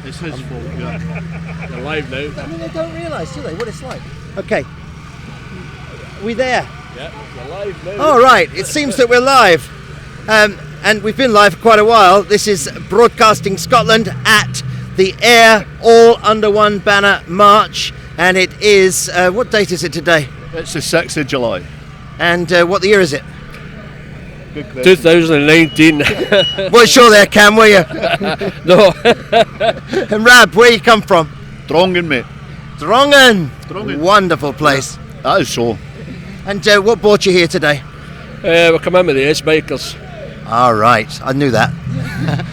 It's his fault, yeah. You're live now. I mean, they don't realise, do they, what it's like? Okay. Are we there? Yeah, you're live now. All right, it seems that we're live. And we've been live for quite a while. This is Broadcasting Scotland at the Air All Under One Banner March. And it is, what date is it today? It's the 6th of July. And what year is it? Good question. 2019. Weren't sure there, Cam, were you? No. And Rab, where you come from? Drongan, mate. Drongan. Drongan. Wonderful place. That is so. And what brought you here today? We come in with the S-Bikers. All right, I knew that.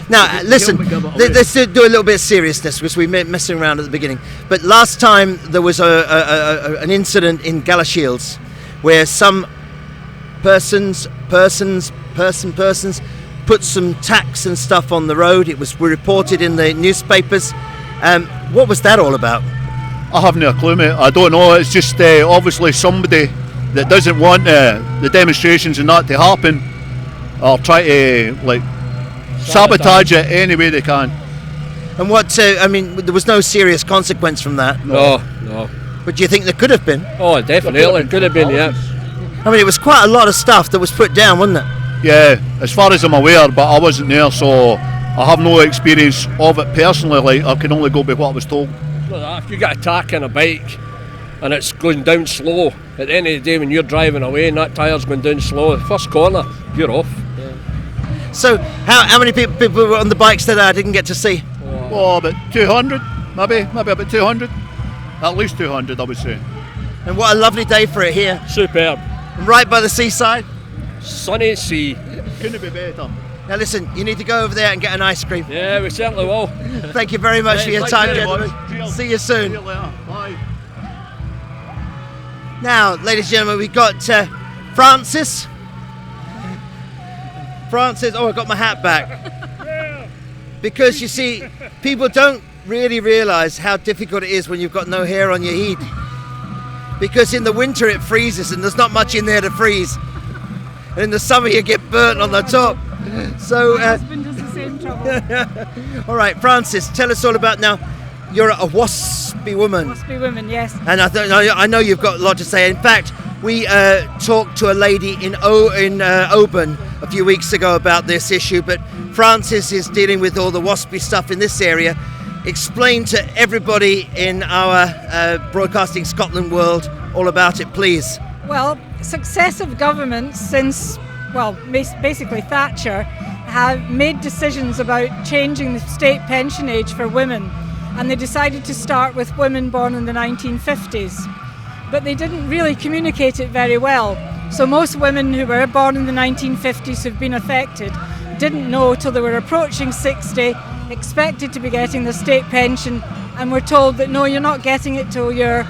Now, listen, let's do a little bit of seriousness because we were messing around at the beginning. But last time there was an incident in Galashiels where some persons put some tacks and stuff on the road. It was reported in the newspapers. What was that all about? I haven't a clue, mate. I don't know. It's just obviously somebody that doesn't want the demonstrations and that to happen, or try to sabotage it any way they can. And what? I mean, there was no serious consequence from that. No. But do you think there could have been? Oh, definitely. Could have been, yeah. I mean, it was quite a lot of stuff that was put down, wasn't it? Yeah, as far as I'm aware, but I wasn't there, so I have no experience of it personally. I can only go by what I was told. If you get a tack on a bike and it's going down slow, at the end of the day when you're driving away and that tyre's going down slow, the first corner, you're off. So, how many people were on the bikes that I didn't get to see? Oh, about 200, maybe about 200. At least 200, I would say. And what a lovely day for it here. Superb. Right by the seaside. Sunny sea. Couldn't be better. Now listen, you need to go over there and get an ice cream. Yeah, we certainly will. Thank you very much for your time, very gentlemen. much. See you soon. See you later. Bye. Now, ladies and gentlemen, we've got Francis. Oh, I got my hat back. Because you see, people don't really realise how difficult it is when you've got no hair on your head. Because in the winter it freezes and there's not much in there to freeze. And in the summer you get burnt on the top. So, my husband has the same trouble. All right, Francis, tell us all about now. You're a waspy woman. Waspy woman, yes. And I know you've got a lot to say. In fact, we talked to a lady in Oban a few weeks ago about this issue, but Francis is dealing with all the waspy stuff in this area. Explain to everybody in our Broadcasting Scotland world all about it, please. Well, successive governments since, basically Thatcher, have made decisions about changing the state pension age for women, and they decided to start with women born in the 1950s. But they didn't really communicate it very well. So most women who were born in the 1950s who've been affected didn't know till they were approaching 60, expected to be getting the state pension, and were told that no, you're not getting it till you're,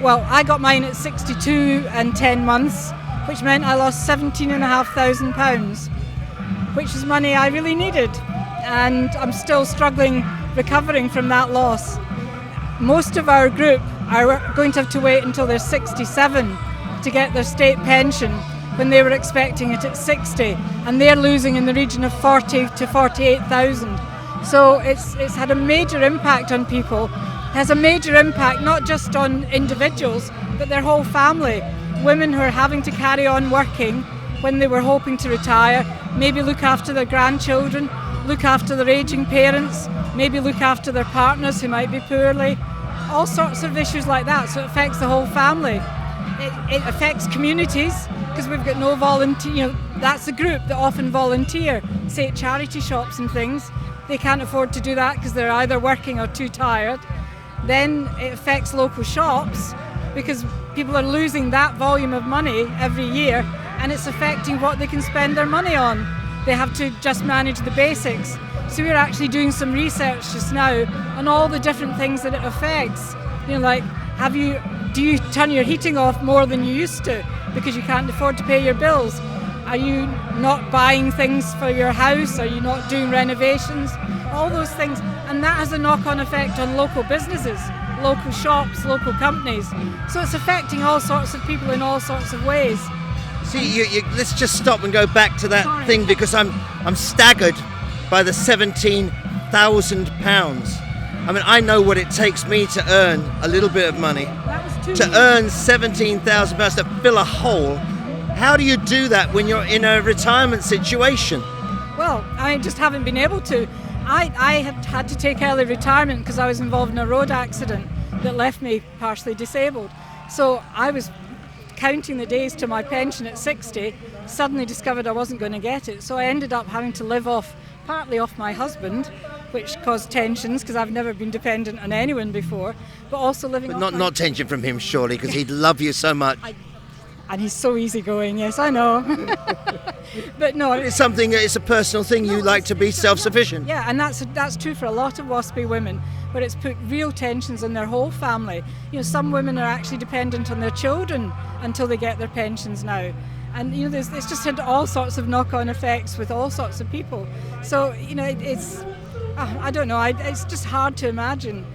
I got mine at 62 and 10 months, which meant I lost £17,500, which is money I really needed. And I'm still struggling, recovering from that loss. Most of our group are going to have to wait until they're 67 to get their state pension when they were expecting it at 60, and they're losing in the region of 40 to 48,000. So it's had a major impact on people. It has a major impact not just on individuals, but their whole family. Women who are having to carry on working when they were hoping to retire, maybe look after their grandchildren, look after their ageing parents, maybe look after their partners who might be poorly, all sorts of issues like that. So it affects the whole family. It affects communities because we've got no volunteer. That's a group that often volunteer, say at charity shops and things. They can't afford to do that because they're either working or too tired. Then it affects local shops because people are losing that volume of money every year, and it's affecting what they can spend their money on. They have to just manage the basics. So we're actually doing some research just now on all the different things that it affects. Do you turn your heating off more than you used to because you can't afford to pay your bills? Are you not buying things for your house? Are you not doing renovations? All those things. And that has a knock-on effect on local businesses, local shops, local companies. So it's affecting all sorts of people in all sorts of ways. See, let's just stop and go back to that thing, because I'm staggered by the £17,000. I mean, I know what it takes me to earn a little bit of money. That was 2 To years. earn £17,000 to fill a hole. How do you do that when you're in a retirement situation? Well, I just haven't been able to. I had to take early retirement because I was involved in a road accident that left me partially disabled. So I was counting the days to my pension at 60, suddenly discovered I wasn't going to get it. So I ended up having to live partly off my husband, which caused tensions because I've never been dependent on anyone before, but also living But off not tension from him, surely, because he'd love you so much. And he's so easygoing, yes, I know. But no, It's a personal thing. You like to be self-sufficient. yeah, and that's true for a lot of WASPy women, where it's put real tensions on their whole family. You know, some women are actually dependent on their children until they get their pensions now. And you know, it's just had all sorts of knock-on effects with all sorts of people. So you know, I don't know. It's just hard to imagine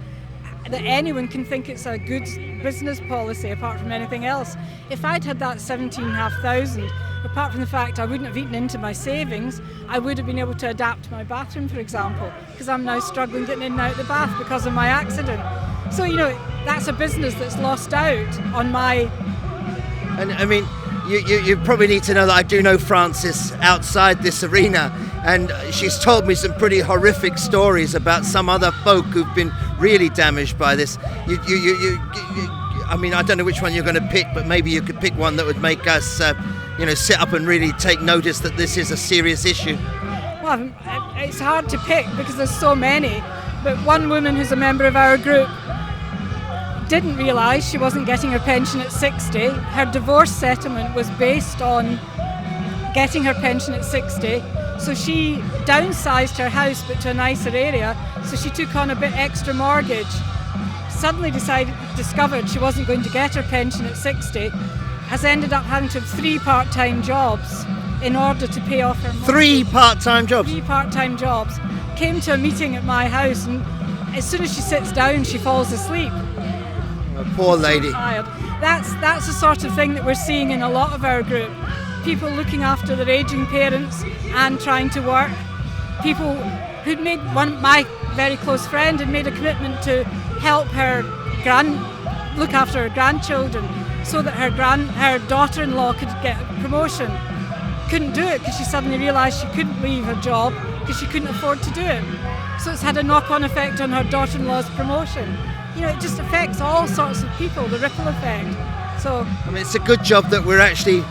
that anyone can think it's a good business policy apart from anything else. If I'd had that 17,500, apart from the fact I wouldn't have eaten into my savings, I would have been able to adapt my bathroom, for example, because I'm now struggling getting in and out of the bath because of my accident. So, you know, that's a business that's lost out on my... And I mean, you probably need to know that I do know Frances outside this arena, and she's told me some pretty horrific stories about some other folk who've been really damaged by this. I mean, I don't know which one you're going to pick, but maybe you could pick one that would make us, sit up and really take notice that this is a serious issue. Well, it's hard to pick because there's so many, but one woman who's a member of our group didn't realise she wasn't getting her pension at 60. Her divorce settlement was based on getting her pension at 60, so she downsized her house but to a nicer area, so she took on a bit extra mortgage. Suddenly discovered she wasn't going to get her pension at 60, has ended up having to have 3 part-time jobs in order to pay off her mortgage. 3 part-time jobs? 3 part-time jobs. Came to a meeting at my house, and as soon as she sits down she falls asleep. Poor lady. Tired. That's the sort of thing that we're seeing in a lot of our group. People looking after their aging parents and trying to work. People who'd made my very close friend had made a commitment to help her look after her grandchildren so that her daughter-in-law could get a promotion. Couldn't do it because she suddenly realised she couldn't leave her job because she couldn't afford to do it. So it's had a knock-on effect on her daughter-in-law's promotion. You know, it just affects all sorts of people, the ripple effect. So I mean, it's a good job that we're actually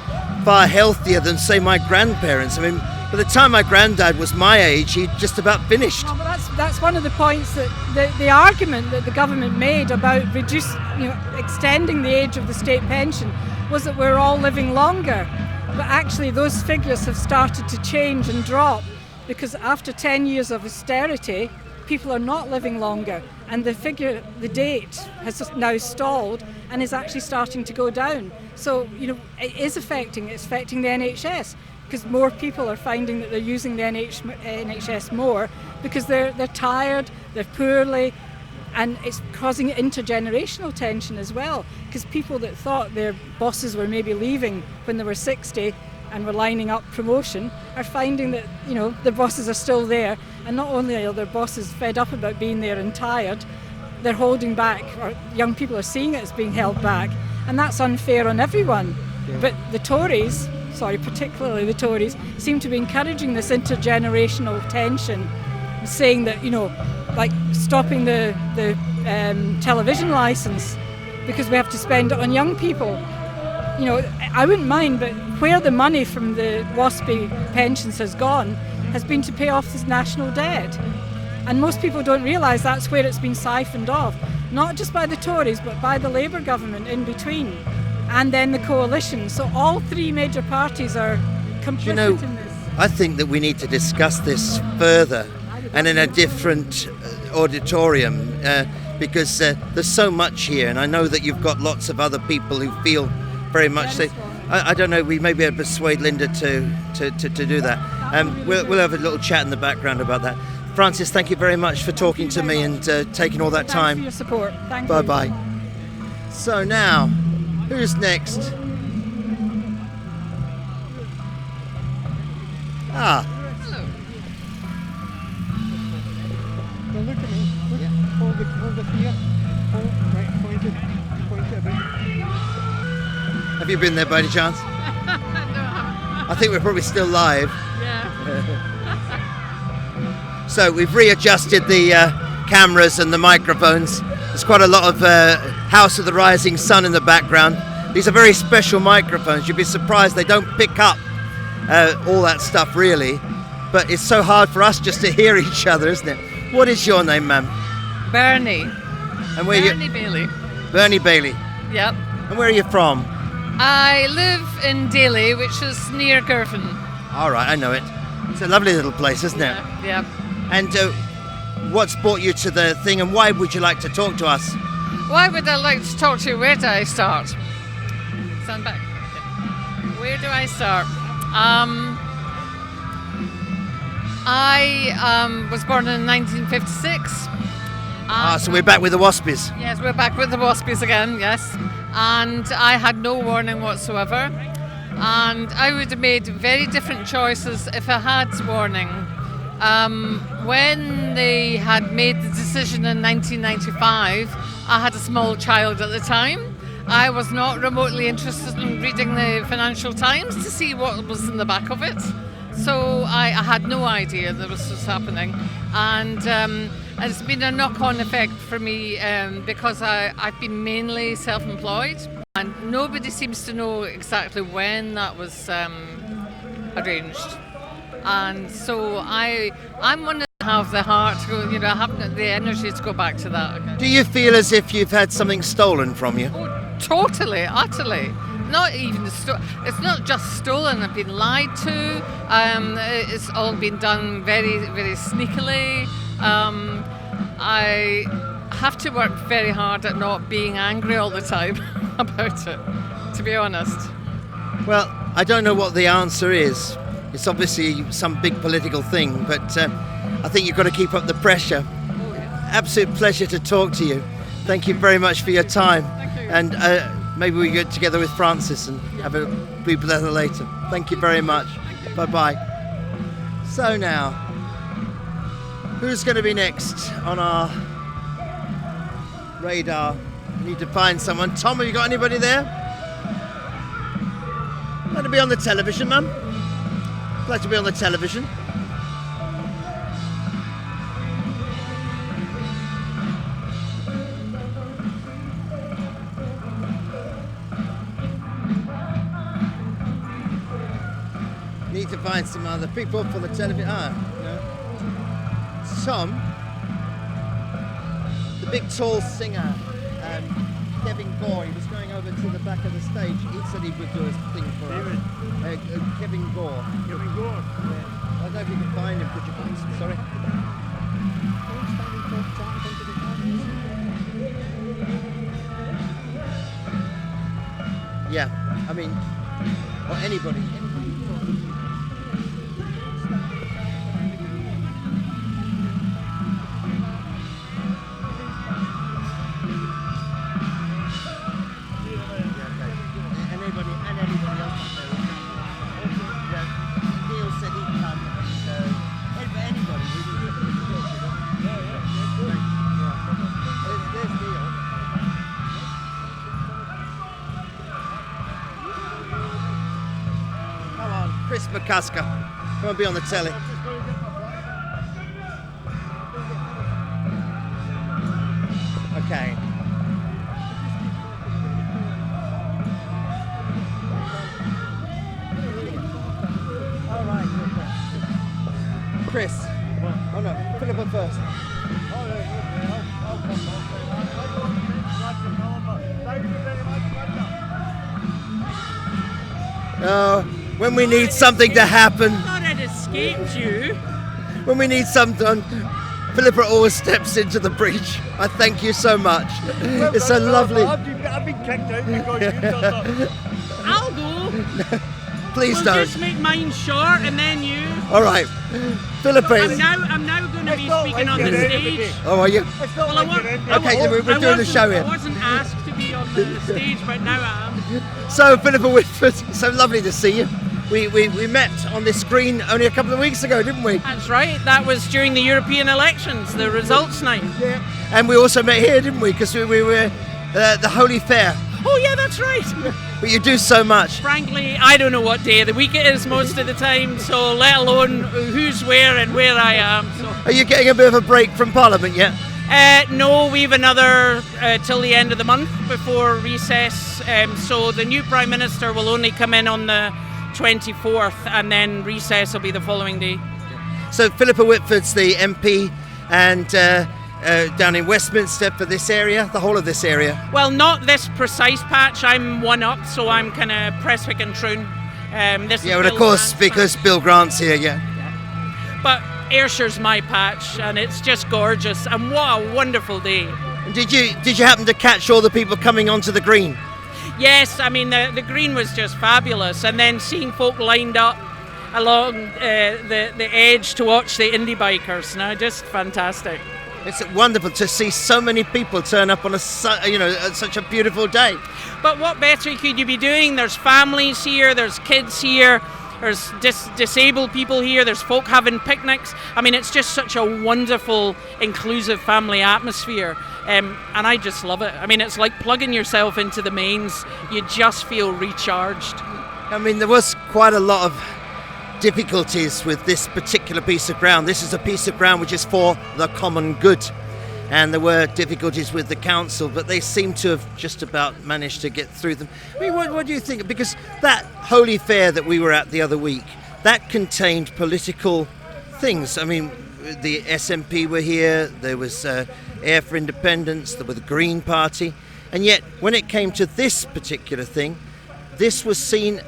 far healthier than, say, my grandparents. I mean, by the time my granddad was my age, he'd just about finished. no, but that's one of the points that the argument that the government made about extending the age of the state pension was that we're all living longer. But actually those figures have started to change and drop because after 10 years of austerity, people are not living longer, and the date has now stalled and is actually starting to go down. So, you know, it's affecting the NHS because more people are finding that they're using the NHS more because they're tired, they're poorly, and it's causing intergenerational tension as well because people that thought their bosses were maybe leaving when they were 60 and were lining up promotion are finding that, you know, their bosses are still there, and not only are their bosses fed up about being there and tired, they're holding back, or young people are seeing it as being held back, and that's unfair on everyone. Yeah. But the Tories, particularly the Tories, seem to be encouraging this intergenerational tension, saying that, you know, like stopping the television licence because we have to spend it on young people. You know, I wouldn't mind, but where the money from the WASPy pensions has gone has been to pay off this national debt. And most people don't realise that's where it's been siphoned off, not just by the Tories, but by the Labour government in between, and then the coalition. So all 3 major parties are complicit in this. I think that we need to discuss this further and in a different auditorium because there's so much here, and I know that you've got lots of other people who feel very much. I don't know. We may be able to persuade Linda to do that. We'll have a little chat in the background about that. Frances, thank you very much for talking to me and taking all that time. Thanks for your support. Thank you. Bye bye. So now, who's next? Hello. Don't look at me. Yeah. Have you been there by any chance? No, I think we're probably still live. yeah. So we've readjusted the cameras and the microphones. There's quite a lot of House of the Rising Sun in the background. These are very special microphones. You'd be surprised they don't pick up all that stuff really. But it's so hard for us just to hear each other, isn't it? What is your name, ma'am? Bernie. And where Bernie Bailey. Bernie Bailey. Yep. And where are you from? I live in Daly, which is near Girvan. All right, I know it. It's a lovely little place, isn't it? Yeah. And what's brought you to the thing, and why would you like to talk to us? Why would I like to talk to you? Where do I start? Stand back. Where do I start? I was born in 1956. So we're back with the Waspies. Yes, we're back with the Waspies again, yes. And I had no warning whatsoever. And I would have made very different choices if I had warning. When they had made the decision in 1995, I had a small child at the time. I was not remotely interested in reading the Financial Times to see what was in the back of it. So I had no idea that this was happening. And it's been a knock-on effect for me because I've been mainly self-employed, and nobody seems to know exactly when that was arranged. And so I'm one that have the heart to go, I have the energy to go back to that again. Do you feel as if you've had something stolen from you? Oh, totally, utterly. Not even it's not just stolen. I've been lied to. It's all been done very, very sneakily. I have to work very hard at not being angry all the time about it, to be honest. Well, I don't know what the answer is. It's obviously some big political thing, but I think you've got to keep up the pressure. Oh, yeah. Absolute pleasure to talk to you. Thank you very much for your time. Thank you. And maybe we get together with Francis and have a blue leather later. Thank you very much. Bye-bye. So now, who's going to be next on our radar? We need to find someone. Tom, have you got anybody there? Glad to be on the television, ma'am. Glad to be on the television. Need to find some other people for the television. No. Tom, the big tall singer, Kevin Gore, he was going over to the back of the stage. He said he would do a thing for us. Kevin Gore. Kevin Gore? Yeah. I don't know if you can find him. Could you find him? Sorry. Yeah, I mean, or anybody. Chris McCusker, come and be on the telly. Okay. All right. Chris. Oh no, Philippa first. When we need something to happen. I thought I'd escaped you. When we need something, Philippa always steps into the breach. I thank you so much. It's so lovely. I've been kicked out because you've done that. I'll go. Please We'll don't. just make mine short and then you. All right. Philippa I'm is... now going to be speaking on the stage. Oh, are you? Well, Okay, we're doing the show here. I wasn't asked to be on the stage, but now I am. So, Philippa Whitford, so lovely to see you. we met on this green only a couple of weeks ago, didn't we? That's right. That was during the European elections, the results night. Yeah. And we also met here, didn't we? Because we were the Holy Fair. Oh yeah, that's right. But you do so much. Frankly, I don't know what day of the week it is most of the time, so let alone who's where and where I am. So. Are you getting a bit of a break from Parliament yet? No, we've another till the end of the month before recess. So the new Prime Minister will only come in on the 24th, and then recess will be the following day. So Philippa Whitford's the MP, and down in Westminster for this area, the whole of this area. Well, not this precise patch. I'm one up, so I'm kind of Prestwick and Troon. This Yeah, is well, of Bill course, Grant's because Bill Grant's here, yeah. patch. But Ayrshire's my patch, and it's just gorgeous. And what a wonderful day! And did you happen to catch all the people coming onto the green? Yes, I mean the green was just fabulous, and then seeing folk lined up along the edge to watch the indie bikers. Now, just fantastic. It's wonderful to see so many people turn up on such a beautiful day. But what better could you be doing? There's families here, there's kids here, there's disabled people here, there's folk having picnics. I mean, it's just such a wonderful, inclusive family atmosphere. And I just love it. I mean, it's like plugging yourself into the mains. You just feel recharged. I mean, there was quite a lot of difficulties with this particular piece of ground. This is a piece of ground which is for the common good, and there were difficulties with the council, but they seem to have just about managed to get through them. I mean, what do you think? Because that Holy Fair that we were at the other week, that contained political things. I mean, the SNP were here, there was Air for Independence, there was the Green Party, and yet when it came to this particular thing, this was seen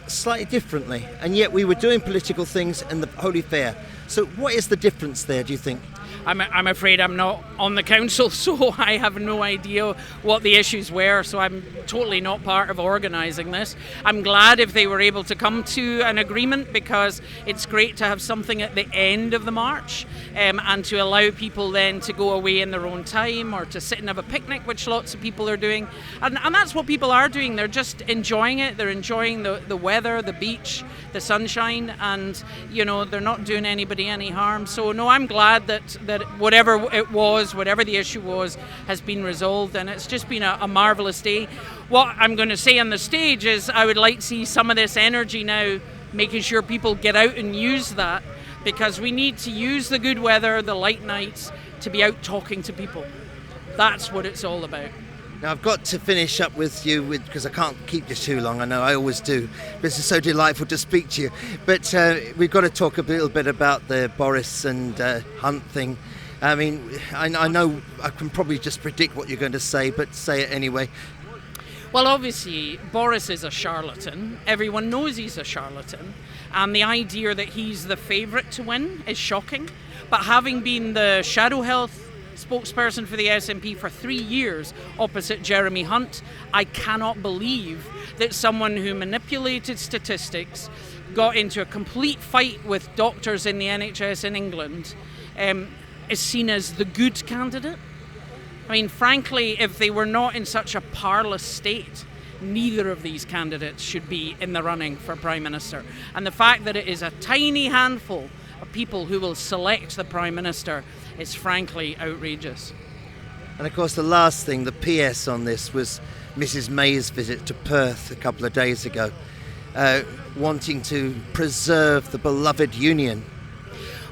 slightly differently, and yet we were doing political things in the Holy Fair. So what is the difference there, do you think? I'm afraid I'm not on the council, so I have no idea what the issues were, so I'm totally not part of organising this. I'm glad if they were able to come to an agreement, because it's great to have something at the end of the march, and to allow people then to go away in their own time or to sit and have a picnic, which lots of people are doing. And that's what people are doing. They're just enjoying it. They're enjoying the weather, the beach, the sunshine, and they're not doing anybody any harm. So no, I'm glad that whatever it was, whatever the issue was, has been resolved, and it's just been a marvellous day. What I'm going to say on the stage is I would like to see some of this energy now, making sure people get out and use that, because we need to use the good weather, the light nights, to be out talking to people. That's what it's all about. Now, I've got to finish up with you because I can't keep you too long. I know I always do. This is so delightful to speak to you. But we've got to talk a little bit about the Boris and Hunt thing. I mean, I know I can probably just predict what you're going to say, but say it anyway. Well, obviously, Boris is a charlatan. Everyone knows he's a charlatan. And the idea that he's the favourite to win is shocking. But having been the Shadow Health spokesperson for the SNP for 3 years opposite Jeremy Hunt, I cannot believe that someone who manipulated statistics, got into a complete fight with doctors in the NHS in England, is seen as the good candidate. I mean, frankly, if they were not in such a parlous state, neither of these candidates should be in the running for Prime Minister. And the fact that it is a tiny handful of people who will select the Prime Minister is frankly outrageous. And of course, the last thing, the PS on this, was Mrs May's visit to Perth a couple of days ago, wanting to preserve the beloved union.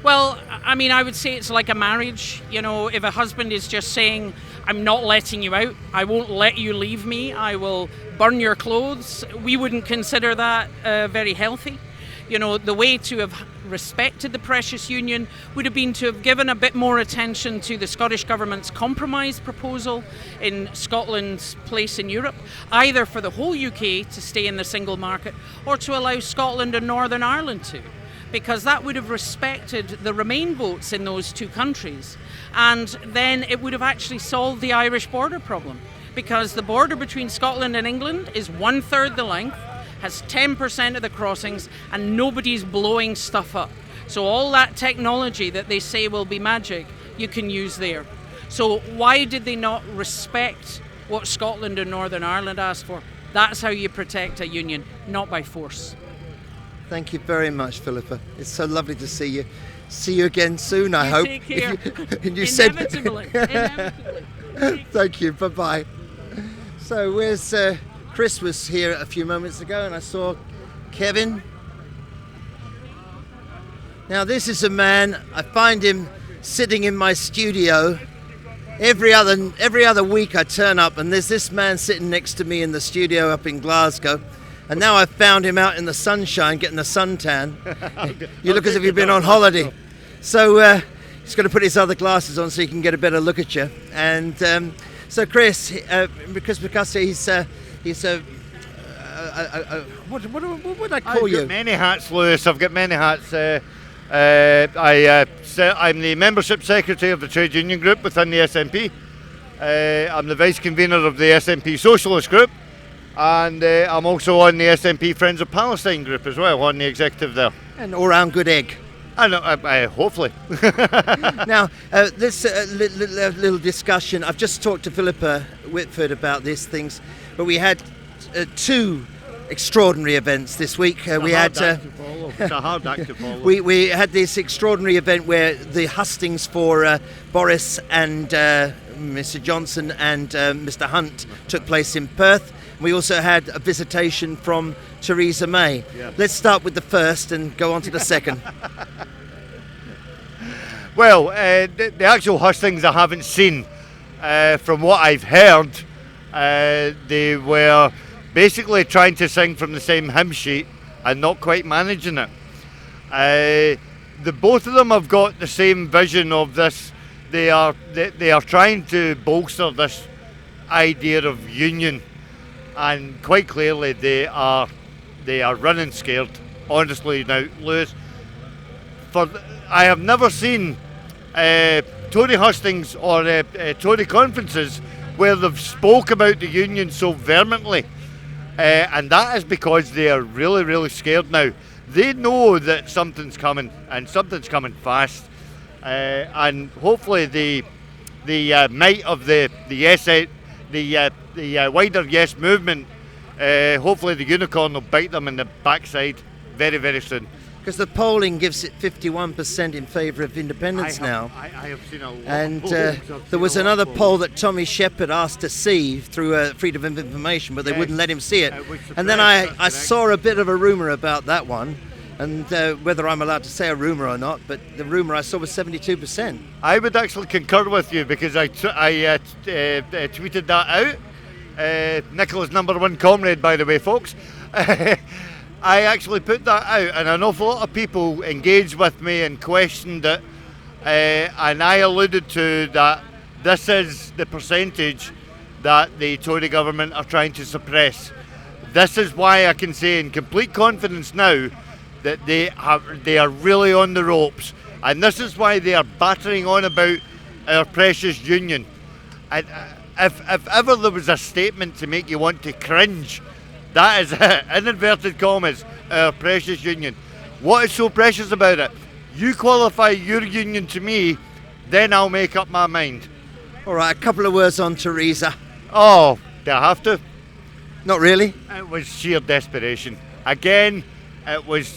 Well, I mean, I would say it's like a marriage. If a husband is just saying, I'm not letting you out, I won't let you leave me, I will burn your clothes, we wouldn't consider that very healthy. The way to have respected the precious union would have been to have given a bit more attention to the Scottish Government's compromise proposal in Scotland's place in Europe, either for the whole UK to stay in the single market or to allow Scotland and Northern Ireland to, because that would have respected the Remain votes in those two countries, and then it would have actually solved the Irish border problem, because the border between Scotland and England is 1/3 the length, has 10% of the crossings, and nobody's blowing stuff up. So all that technology that they say will be magic, you can use there. So why did they not respect what Scotland and Northern Ireland asked for? That's how you protect a union, not by force. Thank you very much, Philippa. It's so lovely to see you. See you again soon, I hope. Take care. And you Inevitably. Inevitably. Thank you. Bye-bye. So where's Chris was here a few moments ago, and I saw Kevin. Now this is a man, I find him sitting in my studio. Every other week I turn up and there's this man sitting next to me in the studio up in Glasgow. And now I've found him out in the sunshine getting a suntan. You look as if you've been on holiday. So he's going to put his other glasses on so he can get a better look at you. And so Chris Picasso, he's a what would I call you? I've got many hats, Lewis. I've got many hats. I'm the membership secretary of the trade union group within the SNP. I'm the vice convener of the SNP Socialist group, and I'm also on the SNP Friends of Palestine group as well, on the executive there. An all-round good egg. I know, hopefully. Now, this little discussion, I've just talked to Philippa Whitford about these things, but we had two extraordinary events this week. It's a hard act to follow. We had this extraordinary event where the hustings for Boris and Mr. Johnson and Mr. Hunt took place in Perth. We also had a visitation from Theresa May. Yeah. Let's start with the first and go on to the second. Well, the actual hustings I haven't seen. From what I've heard, they were basically trying to sing from the same hymn sheet and not quite managing it. The both of them have got the same vision of this. They are trying to bolster this idea of union, and quite clearly they are running scared. Honestly, now, Lewis, I have never seen Tory hustings or Tory conferences where they've spoke about the union so vehemently. And that is because they are really, really scared now. They know that something's coming, and something's coming fast. And hopefully the might of the wider Yes movement, hopefully the unicorn will bite them in the backside very, very soon. Because the polling gives it 51% in favour of independence now. I have seen a lot. And of polls. there was another poll that Tommy Shepherd asked to see through Freedom of Information, but they wouldn't let him see it. And then I saw a bit of a rumour about that one, and whether I'm allowed to say a rumour or not, but the rumour I saw was 72%. I would actually concur with you, because I tweeted that out. Nicola's #1 comrade, by the way, folks. I actually put that out, and an awful lot of people engaged with me and questioned it, and I alluded to that this is the percentage that the Tory government are trying to suppress. This is why I can say in complete confidence now that they are really on the ropes, and this is why they are battering on about our precious union. And if ever there was a statement to make you want to cringe, that is it, in inverted commas, our precious union. What is so precious about it? You qualify your union to me, then I'll make up my mind. All right, a couple of words on Theresa. Oh, do I have to? Not really. It was sheer desperation. Again, it was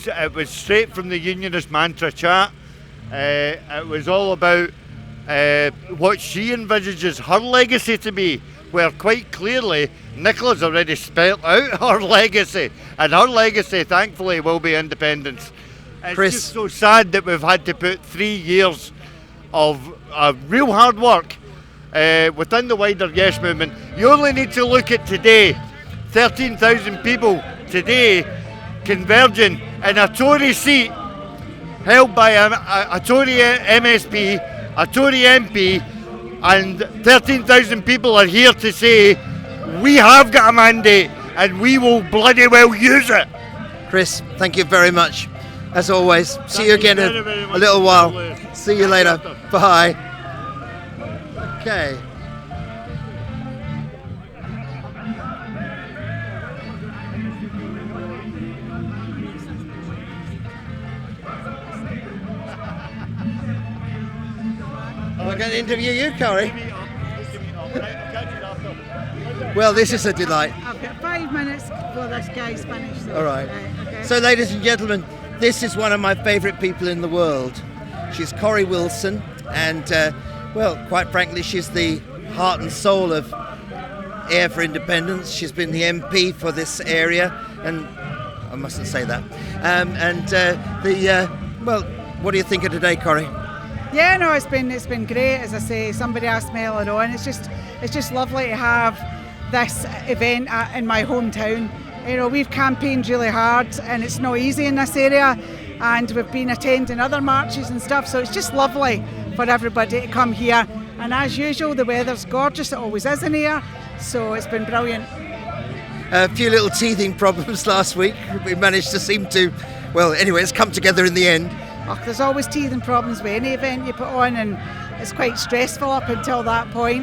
straight from the unionist mantra chat. It was all about what she envisages her legacy to be, where quite clearly Nicola's already spelled out her legacy, and her legacy, thankfully, will be independence. It's Chris, just so sad that we've had to put 3 years of real hard work within the wider Yes movement. You only need to look at today. 13,000 people today converging in a Tory seat held by a Tory MSP, a Tory MP, and 13,000 people are here to say we have got a mandate and we will bloody well use it. Chris, thank you very much. As always, see you again in a little while. See you later. Bye. Okay. Am I going to interview you, Corey? Well, this is a delight. I've got 5 minutes before this guy's finished. All right. Okay. So, ladies and gentlemen, this is one of my favourite people in the world. She's Corrie Wilson, and, well, quite frankly, she's the heart and soul of Air for Independence. She's been the MP for this area, and I mustn't say that. Well, what do you think of today, Corrie? Yeah, no, it's been great. As I say, somebody asked me earlier on. It's just lovely to have this event in my hometown. You know, we've campaigned really hard, and it's not easy in this area. And we've been attending other marches and stuff, so it's just lovely for everybody to come here. And as usual, the weather's gorgeous. It always is in here, so it's been brilliant. A few little teething problems last week. We managed to seem to, well, anyway, it's come together in the end. Oh, there's always teething problems with any event you put on, and it's quite stressful up until that point.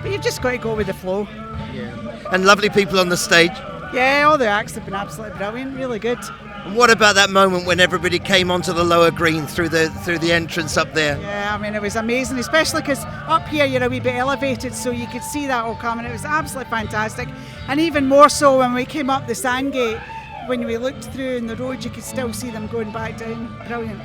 But you've just got to go with the flow. Yeah. And lovely people on the stage. Yeah, all the acts have been absolutely brilliant, really good. And what about that moment when everybody came onto the lower green through the entrance up there? Yeah, I mean, it was amazing, especially because up here you're a wee bit elevated, so you could see that all coming. It was absolutely fantastic. And even more so when we came up the Sandgate, when we looked through in the road, you could still see them going back down. Brilliant.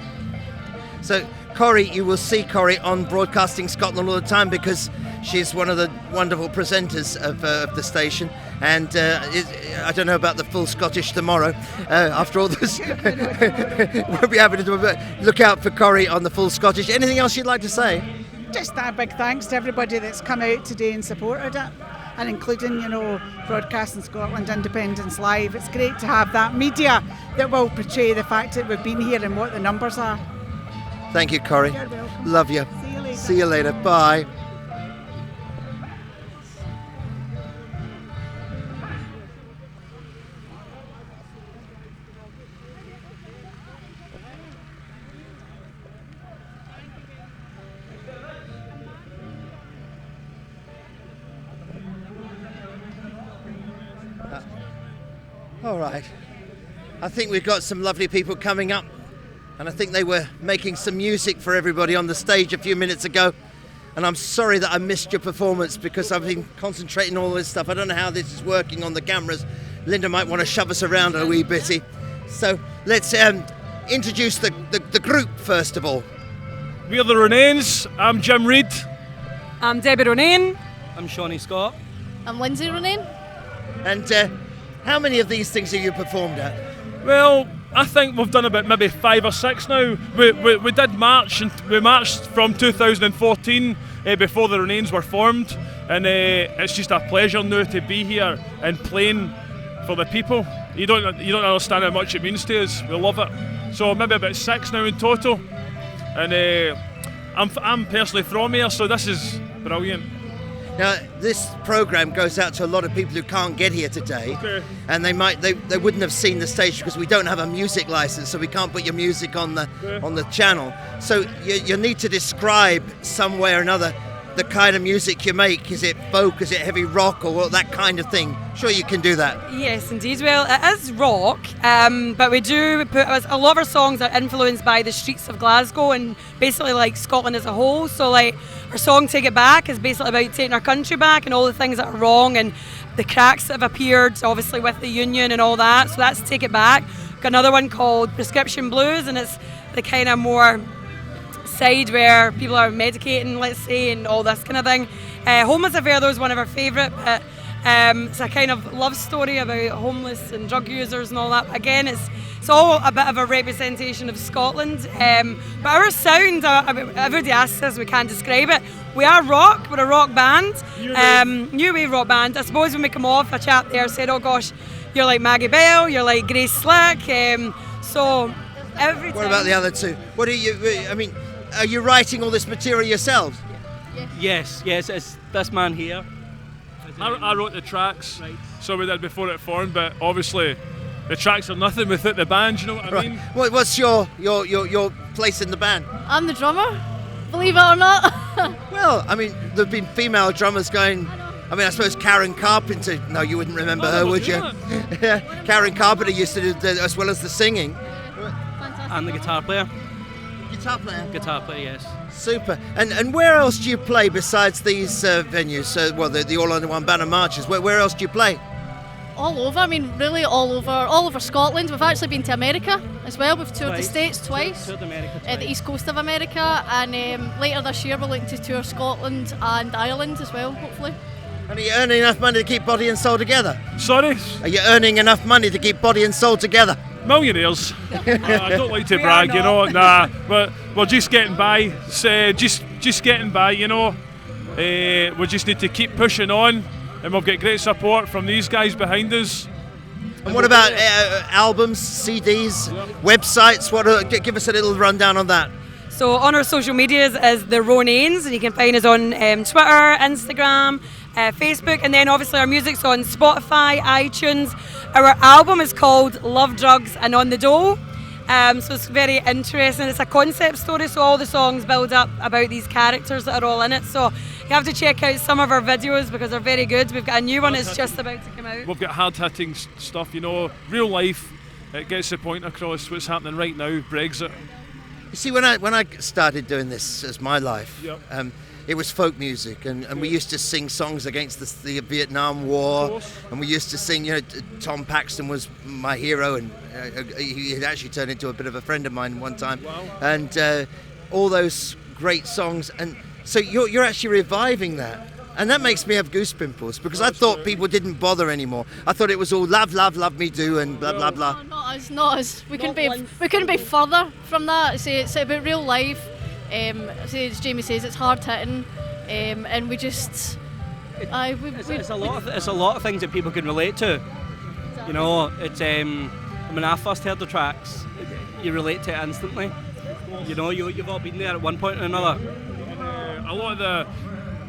So, Corrie, you will see Corrie on Broadcasting Scotland all the time because she's one of the wonderful presenters of the station. And I don't know about the full Scottish tomorrow. After all this, we'll be happy to do it. But look out for Corrie on the full Scottish. Anything else you'd like to say? Just a big thanks to everybody that's come out today and supported it, and including, you know, Broadcasting Scotland, Independence Live. It's great to have that media that will portray the fact that we've been here and what the numbers are. Thank you, Corrie. You're welcome. Love you. See you later. See you later. Bye. All right. I think we've got some lovely people coming up. And I think they were making some music for everybody on the stage a few minutes ago. And I'm sorry that I missed your performance because I've been concentrating on all this stuff. I don't know how this is working on the cameras. Linda might want to shove us around a wee bitty. So let's introduce the group first of all. We're the Renains. I'm Jim Reid. I'm Debbie Ronayne. I'm Shawnee Scott. I'm Lindsay Ronayne. And how many of these things have you performed at? Well, I think we've done about maybe 5 or 6 now. We did march, and we marched from 2014 before the Renains were formed, and it's just a pleasure now to be here and playing for the people. You don't understand how much it means to us. We love it. So maybe about 6 now in total, and I'm personally from here, so this is brilliant. Now, this programme goes out to a lot of people who can't get here today, Okay. and they wouldn't have seen the stage because we don't have a music license, so we can't put your music on the channel. So you need to describe some way or another the kind of music you make. Is it folk? Is it heavy rock, or that kind of thing? Sure, you can do that. Yes, indeed. Well, it is rock, but we put a lot of our songs are influenced by the streets of Glasgow and basically like Scotland as a whole. So like our song "Take It Back" is basically about taking our country back and all the things that are wrong and the cracks that have appeared, obviously with the union and all that. So that's "Take It Back." Got another one called "Prescription Blues," and it's the kind of more side where people are medicating, let's say, and all this kind of thing. Homeless Affair, though, is one of our favourite, but it's a kind of love story about homeless and drug users and all that. Again, it's all a bit of a representation of Scotland. But our sound, everybody asks us, we can't describe it. We are rock, we're a rock band, new wave rock band. I suppose when we come off, a chap there said, oh gosh, you're like Maggie Bell, you're like Grace Slick. So every What time. about the other two? What are you? I mean, are you writing all this material yourselves? Yes, it's this man here. I wrote the tracks, so we did before it formed, but obviously the tracks are nothing without the band, you know what I mean? What's your place in the band? I'm the drummer, believe it or not. Well, I mean, there have been female drummers going. I mean, I suppose Karen Carpenter. No, you wouldn't remember her, would you? Yeah, Karen Carpenter used to do as well as the singing. Fantastic. I'm the guitar player. Guitar player. Guitar player, yes. Super. And where else do you play besides these venues? Well, the All Under One Banner marches. Where else do you play? all over. I mean, really all over Scotland. We've actually been to America as well. We've toured the States twice. Toured America At the east coast of America, and later this year we're looking to tour Scotland and Ireland as well, hopefully. And are you earning enough money to keep body and soul together? Sorry? Are you earning enough money to keep body and soul together? Millionaires. I don't like to brag, you know. Nah, but we're just getting by. Just getting by, you know. We just need to keep pushing on, and we've got great support from these guys behind us. And what about albums, CDs, websites? Give us a little rundown on that. So on our social medias is the Ronanes, and you can find us on Twitter, Instagram, Facebook, and then obviously our music's on Spotify, iTunes. Our album is called Love, Drugs and On the Dole. So it's very interesting. It's a concept story, so all the songs build up about these characters that are all in it. So you have to check out some of our videos because they're very good. We've got a new one that's just about to come out. We've got hard-hitting stuff, you know, real life. It gets the point across what's happening right now, Brexit. You see, when I started doing this as my life, Yep. it was folk music, and we used to sing songs against the Vietnam War, and we used to sing, you know, Tom Paxton was my hero, and he had actually turned into a bit of a friend of mine one time. Wow. And all those great songs, and so you're actually reviving that. And that makes me have goose pimples, because I thought people didn't bother anymore. I thought it was all love, love, love me do, and blah, blah, blah. Not as. We couldn't be further from that. It's about real life. As Jamie says, it's hard hitting, and we just. It's a lot of things that people can relate to. You know, it's when I first heard the tracks, you relate to it instantly. You know, you've all been there at one point or another. A lot of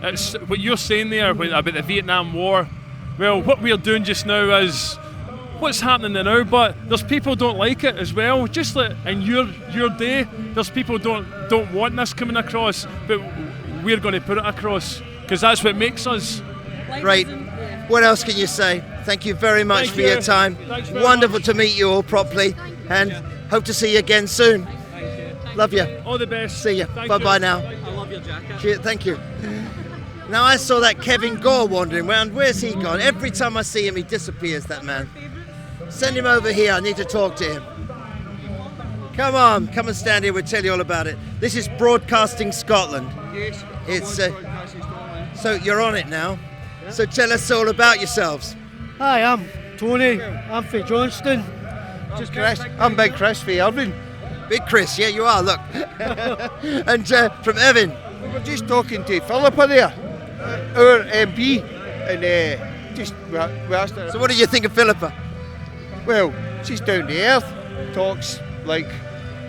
it's what you're saying there about the Vietnam War. Well, what we're doing just now is what's happening now, but there's people who don't like it as well. Just like in your day, there's people who don't want this coming across, but we're going to put it across because that's what makes us. Great. What else can you say? Thank you very much for your time. Wonderful to meet you all properly, and hope to see you again soon. Love you. All the best. See you. Bye-bye now. I love your jacket. Cheers. Thank you. Now I saw that Kevin Gore wandering around. Where's he gone? Every time I see him, he disappears, that man. Send him over here. I need to talk to him. Come on, come and stand here. We'll tell you all about it. This is Broadcasting Scotland. Yes. It's so you're on it now. So tell us all about yourselves. Hi, I'm Tony. I'm from Johnston. Just Chris. I'm Big Chris for Irvine. Big Chris, yeah, you are. Look. And from Evan. We were just talking to Philippa there, our MP, and we asked her. So what do you think of Philippa? Well, she's down to earth, talks like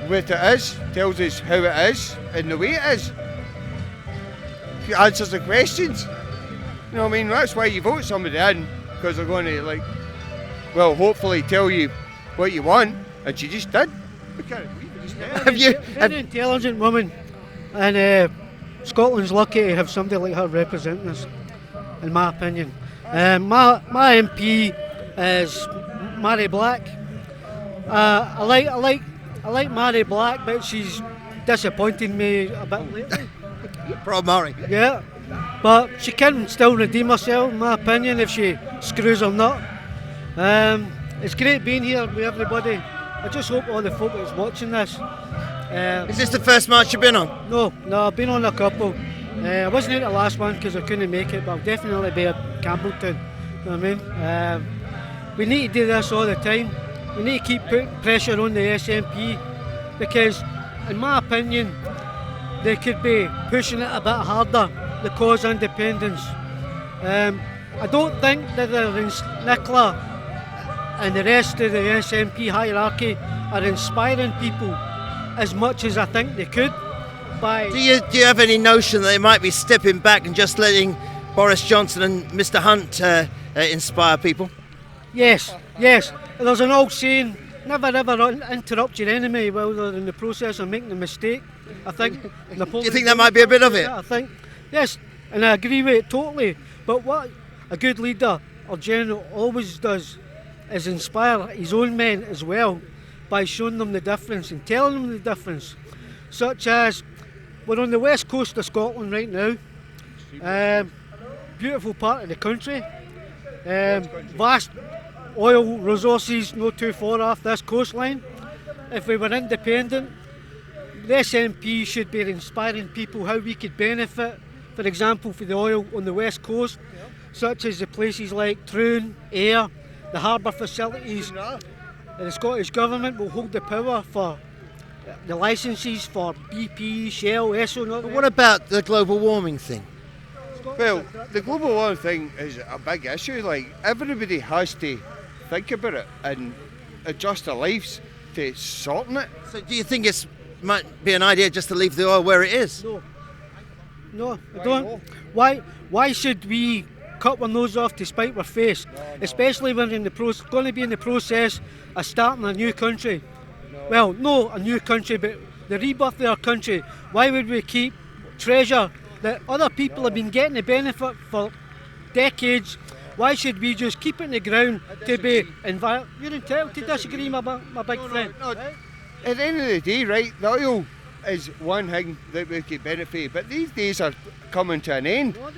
what it is, tells us how it is and the way it is. She answers the questions. You know what I mean? That's why you vote somebody in, because they're going to hopefully tell you what you want, and she just did. We can't believe it, just did. Have you? Very intelligent woman, and Scotland's lucky to have somebody like her representing us, in my opinion. My MP is Mary Black. I like Mary Black, but she's disappointed me a bit lately. Pro Murray. Yeah, but she can still redeem herself, in my opinion, if she screws her nut. It's great being here with everybody. I just hope all the folk that's watching this. Is this the first march you've been on? No, I've been on a couple. I wasn't at the last one because I couldn't make it, but I'll definitely be at Campbelltown. You know what I mean? We need to do this all the time. We need to keep putting pressure on the SNP because, in my opinion, they could be pushing it a bit harder, the cause independence. I don't think that Nicola and the rest of the SNP hierarchy are inspiring people as much as I think they could. Do you have any notion that they might be stepping back and just letting Boris Johnson and Mr Hunt inspire people? Yes. There's an old saying, never ever interrupt your enemy while they're in the process of making a mistake. I think Napoleon. Do you think that might be a bit of it? I think, yes, and I agree with it totally. But what a good leader or general always does is inspire his own men as well by showing them the difference and telling them the difference. Such as, we're on the west coast of Scotland right now. Beautiful part of the country. Vast oil resources not too far off this coastline. If we were independent, the SNP should be inspiring people how we could benefit, for example, for the oil on the west coast, such as the places like Troon, Ayr, the harbour facilities. The Scottish Government will hold the power for the licences for BP, Shell, Esso. But what about the global warming thing? Well, the global warming thing is a big issue. Like, everybody has to think about it and adjust their lives to sorting it. So do you think it might be an idea just to leave the oil where it is? No, I don't. Why should we cut our nose off to spite our face? Especially when we're going to be in the process of starting a new country. Well, no, a new country, but the rebirth of our country. Why would we keep treasure that other people have been getting the benefit for decades? Why should we just keep it in the ground to be You're entitled to disagree, my big friend. No. At the end of the day, right, the oil is one thing that we could benefit, but these days are coming to an end. No,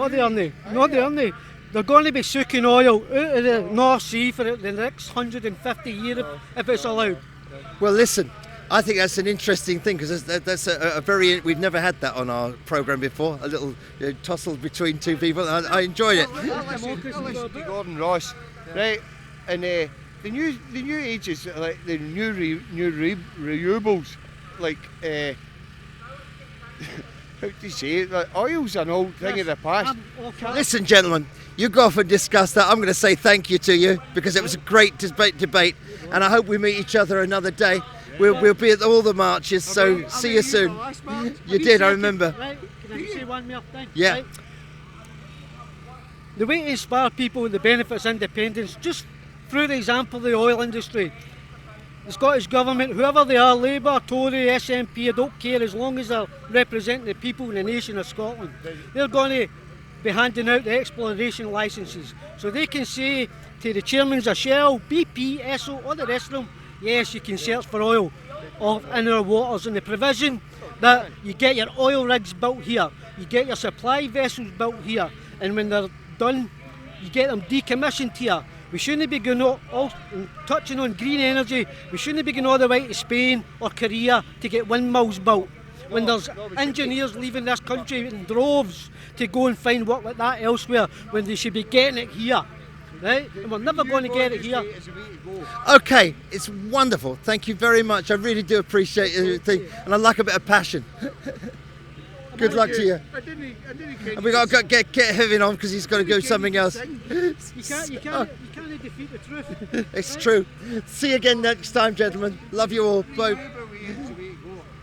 they aren't. No, they aren't. They're going to be sucking oil out of the North Sea for the next 150 years if it's allowed. Well, listen, I think that's an interesting thing because that's a very. We've never had that on our programme before. A little tussle between two people. I enjoyed it. Listen to Gordon Ross, right? And the new ages, like the new renewables, like how do you say it? Like, oil's an old thing of the past. Listen, gentlemen, you go off and discuss that. I'm going to say thank you to you because it was a great debate, and I hope we meet each other another day. We'll be at all the marches, so see you soon. You did, I remember. Right, can I say one more thing? Yeah. Right? The way to inspire people with the benefits of independence, just through the example of the oil industry. The Scottish Government, whoever they are, Labour, Tory, SNP, I don't care, as long as they're representing the people in the nation of Scotland. They're going to be handing out the exploration licences. So they can say to the chairmans of Shell, BP, Esso, all the rest of them, yes, you can search for oil in our waters, and the provision that you get your oil rigs built here, you get your supply vessels built here, and when they're done, you get them decommissioned here. We shouldn't be going all touching on green energy. We shouldn't be going all the way to Spain or Korea to get windmills built. When there's engineers leaving this country in droves to go and find work like that elsewhere, when they should be getting it here, right? And we're never going to get it here. Okay, it's wonderful. Thank you very much. I really do appreciate everything, and I like a bit of passion. Good luck to you. And we got to get Kevin on because he's got to go something else. You can't defeat the truth. It's true. See you again next time, gentlemen. Love you all. Both.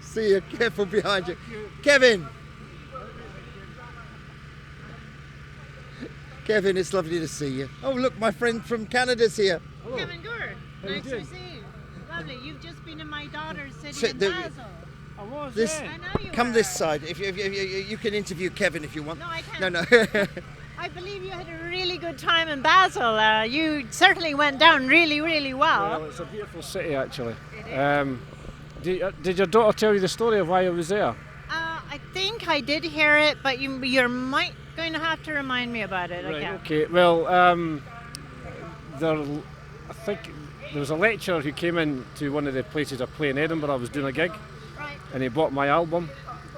See you. Careful behind you. Kevin. Kevin, it's lovely to see you. Oh, look, my friend from Canada's here. Hello. Kevin Gore, nice to see you. Lovely. You've just been in my daughter's city in Basel. I was, this, I know you come were. this side. If you can interview Kevin if you want. No, I can't. No. I believe you had a really good time in Basel. You certainly went down really, really well. Well, it's a beautiful city, actually. Did your daughter tell you the story of why I was there? I think I did hear it, but you're going to have to remind me about it. Right, again. okay. Well, I think there was a lecturer who came in to one of the places I play in Edinburgh. I was doing a gig. Right. And he bought my album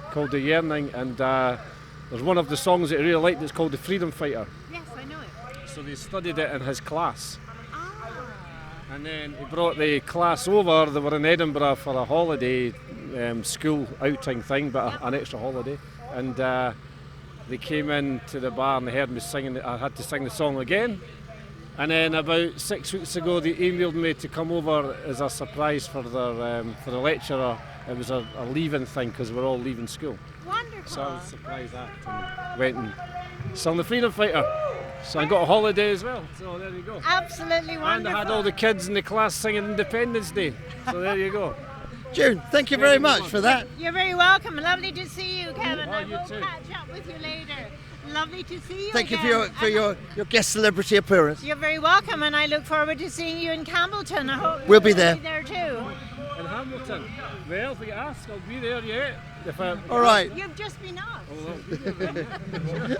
called The Yearning, and there's one of the songs that he really liked that's called The Freedom Fighter. Yes, I know it. So they studied it in his class. And then he brought the class over. They were in Edinburgh for a holiday, school outing thing, but an extra holiday. And they came in to the bar and they heard me singing. I had to sing the song again. And then about 6 weeks ago, they emailed me to come over as a surprise for the lecturer. It was a leaving thing because we're all leaving school. Wonderful. So I was surprised at and went and sung the Freedom Fighter. So I got a holiday as well. So there you go. Absolutely wonderful. And I had all the kids in the class singing Independence Day. So there you go. June, thank you very much for that. You're very welcome. Lovely to see you, Kevin. I will too. catch up with you later. Lovely to see you Thank you again. for your guest celebrity appearance. You're very welcome, and I look forward to seeing you in Campbellton. I hope We'll be you'll there. be there too. In Hamilton. Well, if you ask, I'll be there yet. All right. You've just been up.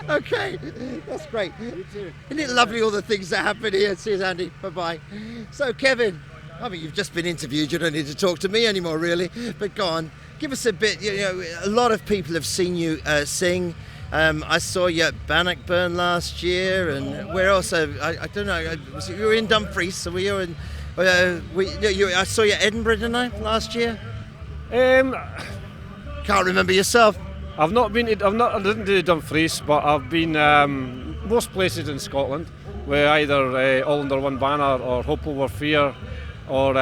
Okay, that's great. Isn't it lovely all the things that happen here? Cheers, Andy. Bye-bye. So, Kevin, I mean, you've just been interviewed. You don't need to talk to me anymore, really. But go on, give us a bit. You know, a lot of people have seen you sing. I saw you at Bannockburn last year, and where else? I don't know. You were in Dumfries, so were you in? I saw you at Edinburgh, didn't I, last year? Can't remember yourself. I didn't do Dumfries, but I've been most places in Scotland, with either All Under One Banner or Hope Over Fear, or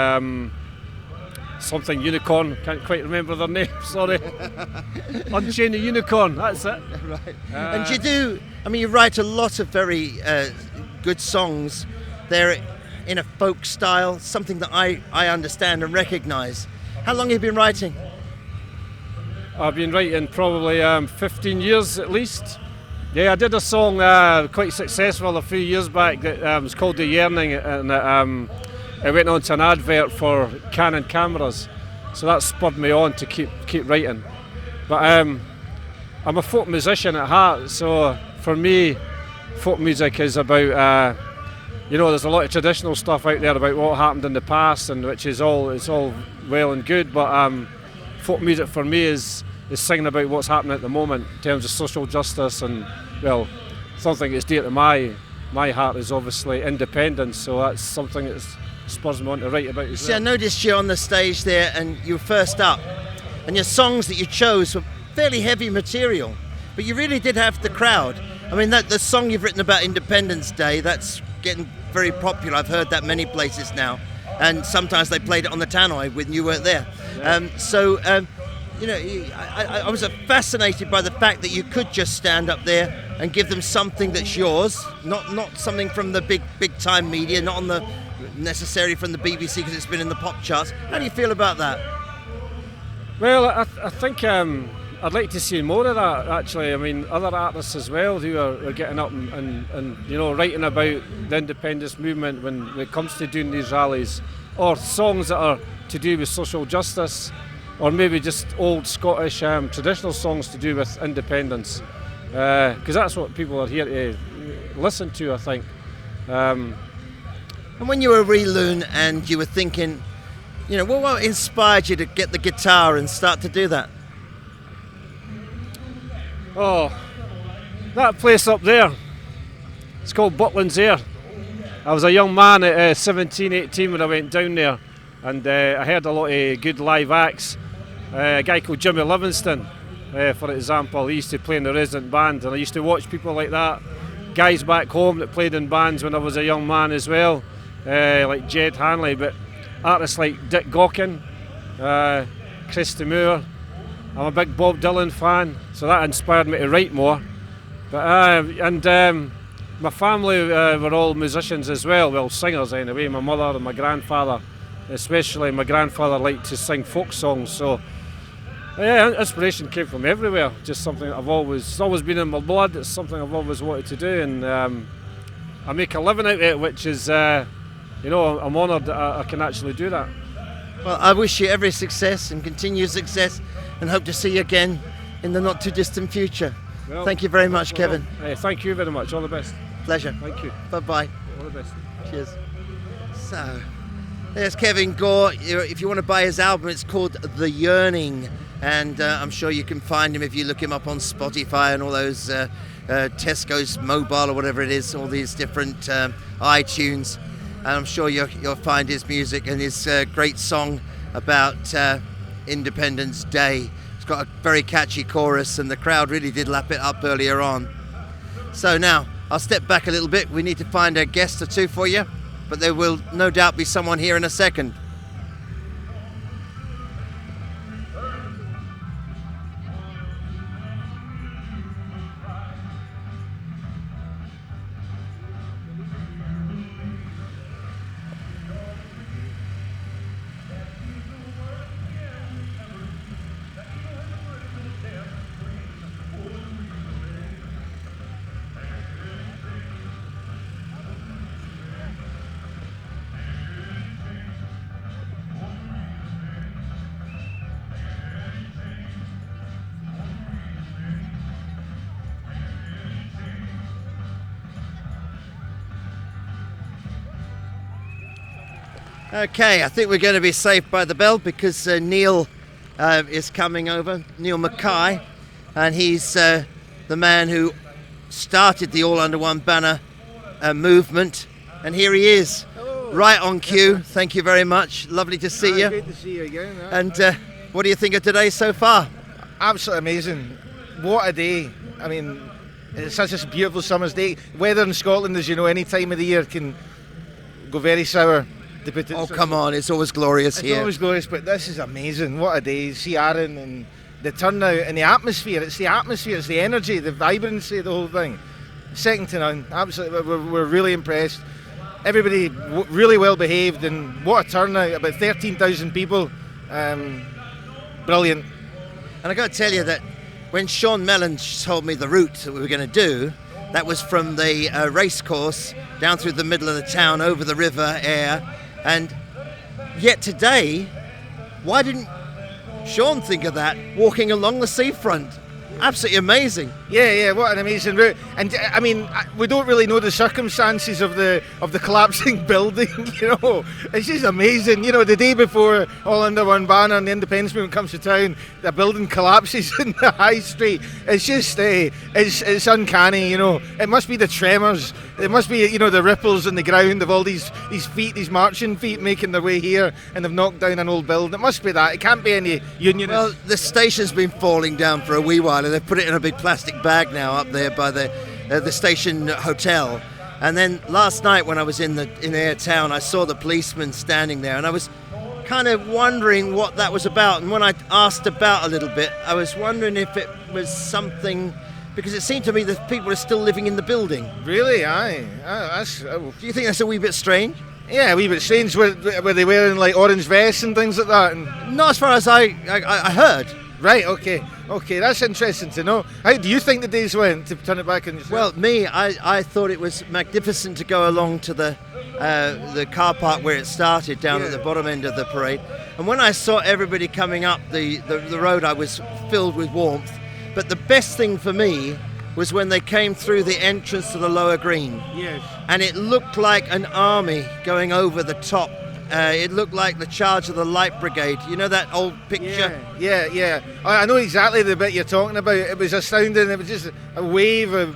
something Unicorn. Can't quite remember their name. Sorry. Unchain the Unicorn. That's it. Right. And you do. I mean, you write a lot of very good songs. They're in a folk style, something that I understand and recognise. How long have you been writing? I've been writing probably 15 years at least. Yeah, I did a song quite successful a few years back that was called The Yearning, and it went on to an advert for Canon cameras, so that spurred me on to keep writing. But I'm a folk musician at heart, so for me, folk music is about there's a lot of traditional stuff out there about what happened in the past, and which is all well and good. But folk music for me is singing about what's happening at the moment in terms of social justice, and well, something that's dear to my heart is obviously independence. So that's something that spurs me on to write about as well. See, I noticed you on the stage there, and you were first up, and your songs that you chose were fairly heavy material, but you really did have the crowd. I mean, the song you've written about Independence Day, that's getting very popular. I've heard that many places now, and sometimes they played it on the tannoy when you weren't there. Yeah. I was fascinated by the fact that you could just stand up there and give them something that's yours, not something from the big time media, not on the necessarily from the BBC because it's been in the pop charts. How do you feel about that? Well, I think I'd like to see more of that, actually. I mean, other artists as well who are getting up and writing about the independence movement when it comes to doing these rallies, or songs that are to do with social justice, or maybe just old Scottish traditional songs to do with independence, because that's what people are here to listen to, I think. And when you were a wee loon and you were thinking, what inspired you to get the guitar and start to do that? Oh, that place up there. It's called Buckland's Air. I was a young man at 17, 18 when I went down there, and I heard a lot of good live acts. A guy called Jimmy Livingston, for example, he used to play in the resident band, and I used to watch people like that. Guys back home that played in bands when I was a young man as well, like Jed Hanley, but artists like Dick Gaughan, Chris Moore. I'm a big Bob Dylan fan, so that inspired me to write more. But my family were all musicians as well singers anyway. My mother and my grandfather, especially my grandfather, liked to sing folk songs. So yeah, inspiration came from everywhere. Just something I've always been in my blood. It's something I've always wanted to do, and I make a living out of it, which is I'm honoured that I can actually do that. Well, I wish you every success and continued success, and hope to see you again in the not too distant future. Well, thank you very much, Kevin. Thank you very much. All the best. Pleasure. Thank you. Bye-bye. All the best. Cheers. So, there's Kevin Gore. If you want to buy his album, it's called The Yearning, and I'm sure you can find him if you look him up on Spotify and all those Tesco's Mobile or whatever it is, all these different iTunes. And I'm sure you'll find his music and his great song about Independence Day. It's got a very catchy chorus, and the crowd really did lap it up earlier on. So now, I'll step back a little bit. We need to find a guest or two for you, but there will no doubt be someone here in a second. Okay, I think we're going to be saved by the bell because Neil is coming over, Neil Mackay, and he's the man who started the All Under One banner movement, and here he is, right on cue. Thank you very much. Lovely to see you. Great to see you again. And what do you think of today so far? Absolutely amazing. What a day. I mean, it's such a beautiful summer's day. Weather in Scotland, as you know, any time of the year can go very sour. To put it Come on, it's always glorious It's here. always glorious, but this is amazing. What a day. See Aaron and the turnout and the atmosphere. It's the atmosphere, it's the energy, the vibrancy, the whole thing. Second to none. Absolutely, we're really impressed. Everybody really well behaved, and what a turnout. About 13,000 people. Brilliant. And I got to tell you that when Sean Mellon told me the route that we were going to do, that was from the race course down through the middle of the town, over the river Aire. And yet today, why didn't Sean think of that, walking along the seafront? Absolutely amazing. Yeah, what an amazing route. And I mean, we don't really know the circumstances of the collapsing building, you know. It's just amazing. You know, the day before All Under One banner and the independence movement comes to town, the building collapses in the high street. It's just, it's uncanny, you know. It must be the tremors. It must be, you know, the ripples in the ground of all these feet, these marching feet making their way here, and they've knocked down an old building. It must be that. It can't be any unionists. Well, the station's been falling down for a wee while, and they've put it in a big plastic bag now up there by the station hotel. And then last night when I was in Aire town, I saw the policeman standing there, and I was kind of wondering what that was about. And when I asked about a little bit, I was wondering if it was something, because it seemed to me that people are still living in the building. Really? Aye. Do you think that's a wee bit strange? Yeah, a wee bit strange. Were they wearing like orange vests and things like that? And not as far as I heard. Right, okay, that's interesting to know. How do you think the days went, to turn it back on yourself? Well, I thought it was magnificent to go along to the car park where it started, down at the bottom end of the parade. And when I saw everybody coming up the road, I was filled with warmth. But the best thing for me was when they came through the entrance to the lower green. Yes. And it looked like an army going over the top. It looked like the charge of the Light Brigade. You know that old picture? Yeah. I know exactly the bit you're talking about. It was astounding. It was just a wave of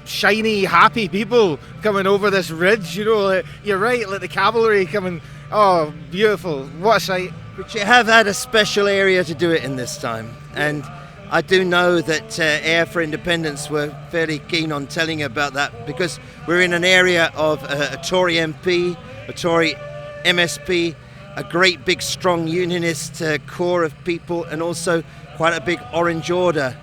shiny, happy people coming over this ridge. You know, you're right, like the cavalry coming. Oh, beautiful. What a sight. But you have had a special area to do it in this time. And I do know that Air for Independence were fairly keen on telling you about that, because we're in an area of a Tory MP, a Tory MSP, a great big strong unionist core of people, and also quite a big Orange Order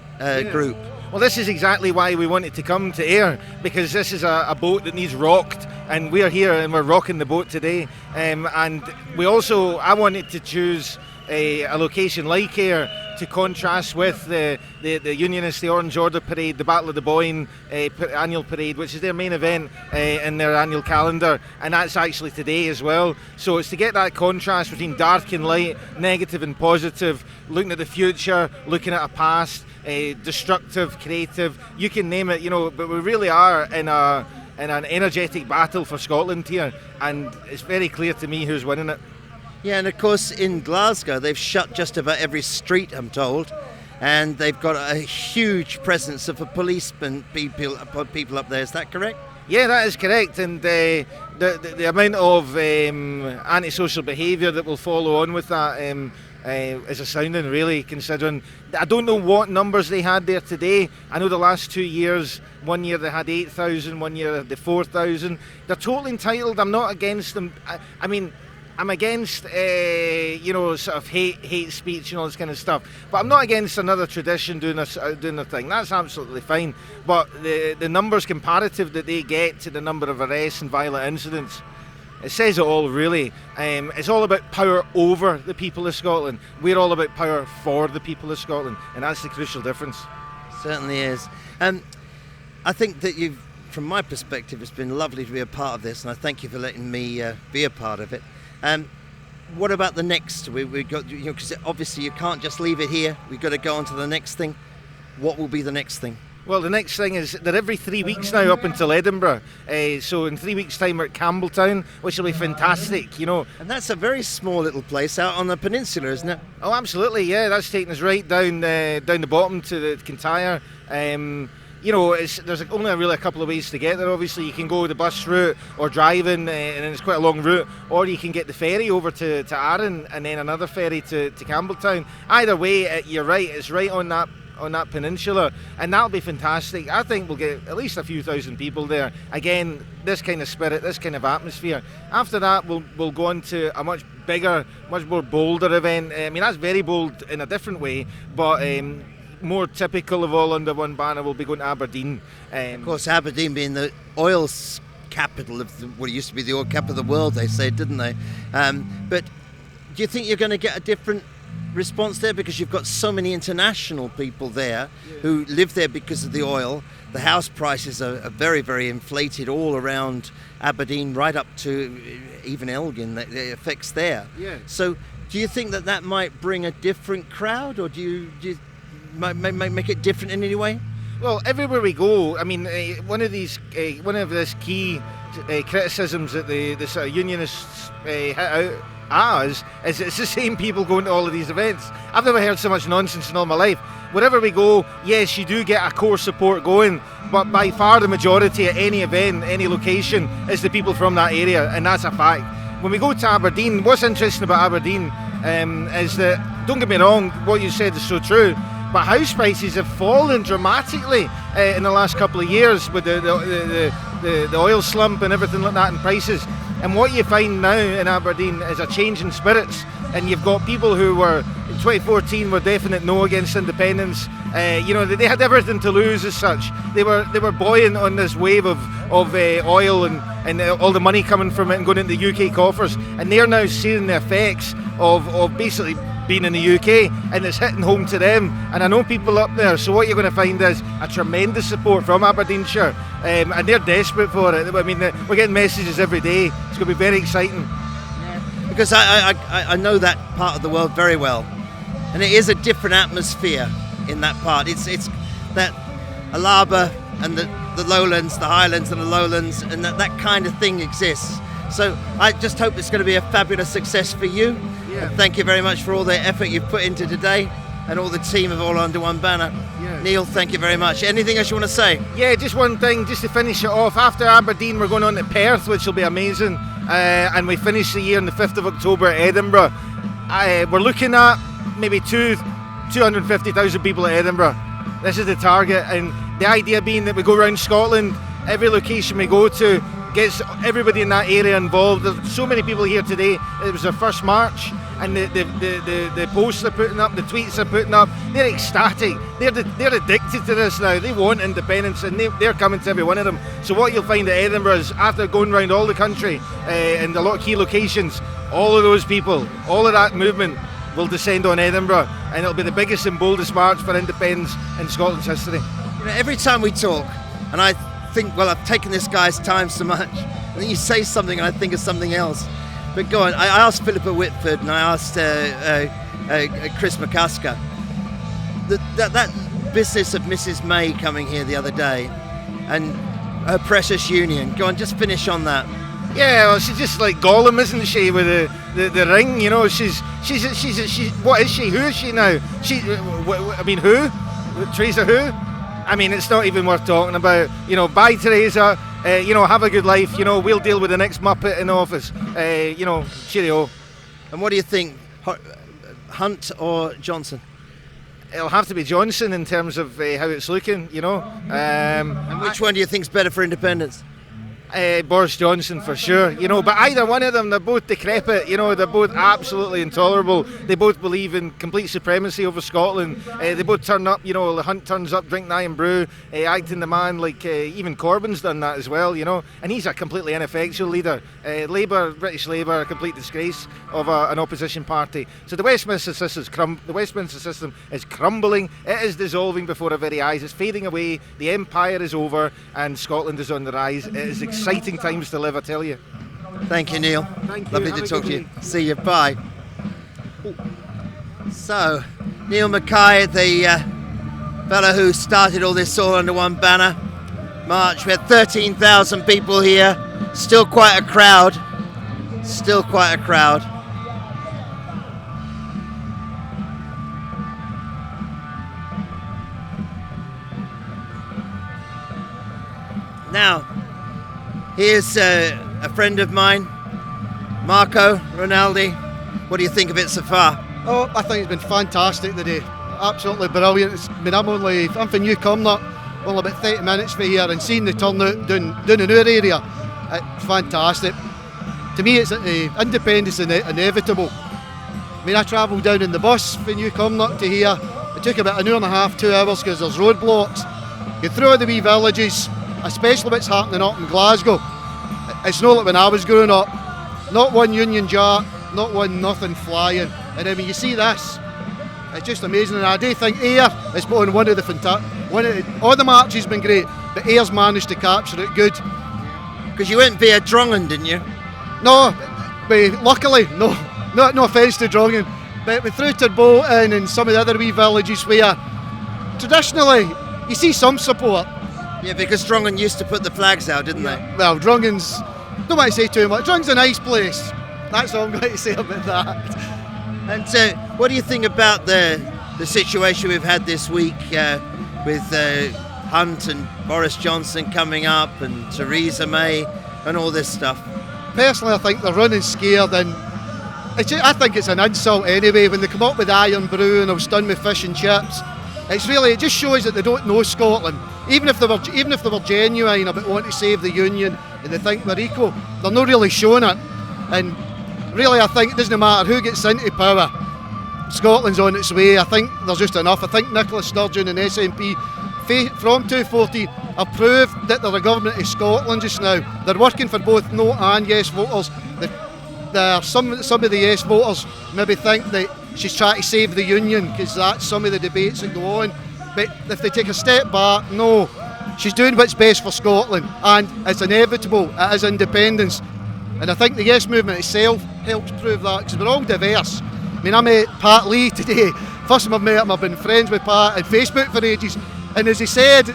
group. Well, this is exactly why we wanted to come to Aire, because this is a boat that needs rocked, and we're here and we're rocking the boat today. And I wanted to choose a location like Aire to contrast with the Unionists, the Orange Order Parade, the Battle of the Boyne annual parade, which is their main event in their annual calendar, and that's actually today as well. So it's to get that contrast between dark and light, negative and positive, looking at the future, looking at a past, destructive, creative, you can name it, you know, but we really are in an energetic battle for Scotland here, and it's very clear to me who's winning it. Yeah, and of course in Glasgow they've shut just about every street, I'm told, and they've got a huge presence of policemen, people up there. Is that correct? Yeah, that is correct, and the amount of antisocial behaviour that will follow on with that is astounding, really, considering. I don't know what numbers they had there today. I know the last 2 years, one year they had 8,000, one year they had 4,000. They're totally entitled. I'm not against them. I mean, I'm against, sort of hate speech and all this kind of stuff. But I'm not against another tradition doing their thing. That's absolutely fine. But the numbers comparative that they get to the number of arrests and violent incidents, it says it all, really. It's all about power over the people of Scotland. We're all about power for the people of Scotland, and that's the crucial difference. Certainly is. I think that from my perspective, it's been lovely to be a part of this, and I thank you for letting me be a part of it. What about the next? We got, because obviously you can't just leave it here. We've got to go on to the next thing. What will be the next thing? Well, the next thing is they're every 3 weeks now up until Edinburgh. So in 3 weeks' time we're at Campbelltown, which will be fantastic, you know. And that's a very small little place out on the peninsula, isn't it? Oh, absolutely, yeah. That's taking us right down the bottom to the Kintyre. You know, there's only really a couple of ways to get there. Obviously, you can go the bus route or driving, and it's quite a long route, or you can get the ferry over to Arran and then another ferry to Campbelltown. Either way, you're right. It's right on that peninsula, and that'll be fantastic. I think we'll get at least a few thousand people there. Again, this kind of spirit, this kind of atmosphere. After that, we'll go on to a much bigger, much more bolder event. I mean, that's very bold in a different way, but more typical of all under one banner, will be going to Aberdeen. Of course, Aberdeen being the oil capital of what used to be the oil capital of the world, they said, didn't they? But do you think you're going to get a different response there, because you've got so many international people there who live there because of the oil? The house prices are very, very inflated all around Aberdeen, right up to even Elgin. The effects there. Yeah. So, do you think that might bring a different crowd, or do you make it different in any way? Well, everywhere we go, I mean, one of this key criticisms that the sort of unionists hit out as is it's the same people going to all of these events. I've never heard so much nonsense in all my life. Wherever we go, yes, you do get a core support going, but by far the majority at any event, any location, is the people from that area, and that's a fact. When we go to Aberdeen, what's interesting about Aberdeen is that, don't get me wrong, what you said is so true, but house prices have fallen dramatically in the last couple of years with the oil slump and everything like that in prices. And what you find now in Aberdeen is a change in spirits, and you've got people who were in 2014 were definite no against independence. You know, they had everything to lose as such. They were buoyant on this wave of oil and all the money coming from it and going into the UK coffers, and they're now seeing the effects of basically being in the UK, and it's hitting home to them. And I know people up there, so what you're going to find is a tremendous support from Aberdeenshire, and they're desperate for it. I mean, we're getting messages every day. It's going to be very exciting. Because I know that part of the world very well, and it is a different atmosphere in that part. It's that Alaba and the lowlands, the highlands and the lowlands, and that kind of thing exists. So I just hope it's going to be a fabulous success for you. Yeah. Thank you very much for all the effort you've put into today, and all the team of All Under One Banner. Yeah. Neil, thank you very much. Anything else you want to say? Yeah, just one thing, just to finish it off. After Aberdeen, we're going on to Perth, which will be amazing. And we finish the year on the 5th of October at Edinburgh. We're looking at maybe 250,000 people at Edinburgh. This is the target, and the idea being that we go around Scotland, every location we go to gets everybody in that area involved. There's so many people here today. It was their first march, and the posts they're putting up, the tweets they're putting up, they're ecstatic. They're addicted to this now. They want independence, and they're coming to every one of them. So what you'll find at Edinburgh is, after going around all the country and a lot of key locations, all of those people, all of that movement will descend on Edinburgh, and it'll be the biggest and boldest march for independence in Scotland's history. You know, every time we talk, and I think, well, I've taken this guy's time so much, and then you say something and I think of something else. But go on. I asked Philippa Whitford and I asked Chris McCusker that business of Mrs. May coming here the other day and her precious union. Go on, just finish on that. Yeah, well, she's just like Gollum, isn't she, with the ring? You know, she's what is she? Who is she now? I mean, who? Theresa who? I mean, it's not even worth talking about. You know, bye Theresa. You know, have a good life. You know, we'll deal with the next Muppet in office. You know, cheerio. And what do you think, Hunt or Johnson? It'll have to be Johnson in terms of how it's looking. You know. And which one do you think's better for independence? Boris Johnson for sure, you know, but either one of them, they're both decrepit, you know, they're both absolutely intolerable. They both believe in complete supremacy over Scotland. They both turn up, you know, the Hunt turns up, drink Nye and brew, acting the man like even Corbyn's done that as well, you know, and he's a completely ineffectual leader. Labour, British Labour, a complete disgrace of an opposition party. So the Westminster system is crumbling, it is dissolving before our very eyes, it's fading away, the empire is over, and Scotland is on the rise. It is exciting times to live, I tell you. Thank you, Neil. Thank you. Lovely to talk to you. See you. Bye. So, Neil Mackay, the fellow who started all this all under one banner march. We had 13,000 people here. Still quite a crowd. Still quite a crowd. Now, here's a friend of mine, Marco Rinaldi. What do you think of it so far? Oh, I think it's been fantastic today. Absolutely brilliant. I'm from New Cumnock, only about 30 minutes from here, and seeing the turnout down in our area, it's fantastic. To me, it's independence inevitable. I mean, I travelled down in the bus from New Cumnock to here. It took about an hour and a half, 2 hours, because there's roadblocks. Get through all the wee villages, especially what's happening up in Glasgow. It's not like when I was growing up. Not one Union Jack, not one nothing flying. And then when you see this, it's just amazing. And I do think Ayr has put on one of the all the marches been great, but Ayer's managed to capture it good. Because you went via Drongen, didn't you? No, but luckily, no offence to Drongen, but we through Turboton and some of the other wee villages where traditionally you see some support. Yeah, because Drongen used to put the flags out, didn't they? Well, Drongen's, don't want to say too much, Drongen's a nice place. That's all I'm going to say about that. And what do you think about the situation we've had this week with Hunt and Boris Johnson coming up and Theresa May and all this stuff? Personally, I think they're running scared, and I think it's an insult anyway when they come up with Iron Brew and I was done with fish and chips. It just shows that they don't know Scotland. Even if they were genuine about wanting to save the Union and they think they're equal, they're not really showing it. And really, I think it doesn't matter who gets into power. Scotland's on its way. I think there's just enough. I think Nicola Sturgeon and SNP from 2014 have proved that they're the government of Scotland just now. They're working for both no and yes voters. Some of the yes voters maybe think that she's trying to save the Union because that's some of the debates that go on. But if they take a step back, no, she's doing what's best for Scotland, and it's inevitable. It is independence. And I think the Yes movement itself helps prove that, because we're all diverse. I mean, I met Pat Lee today. First time I've met him, I've been friends with Pat on Facebook for ages. And as he said,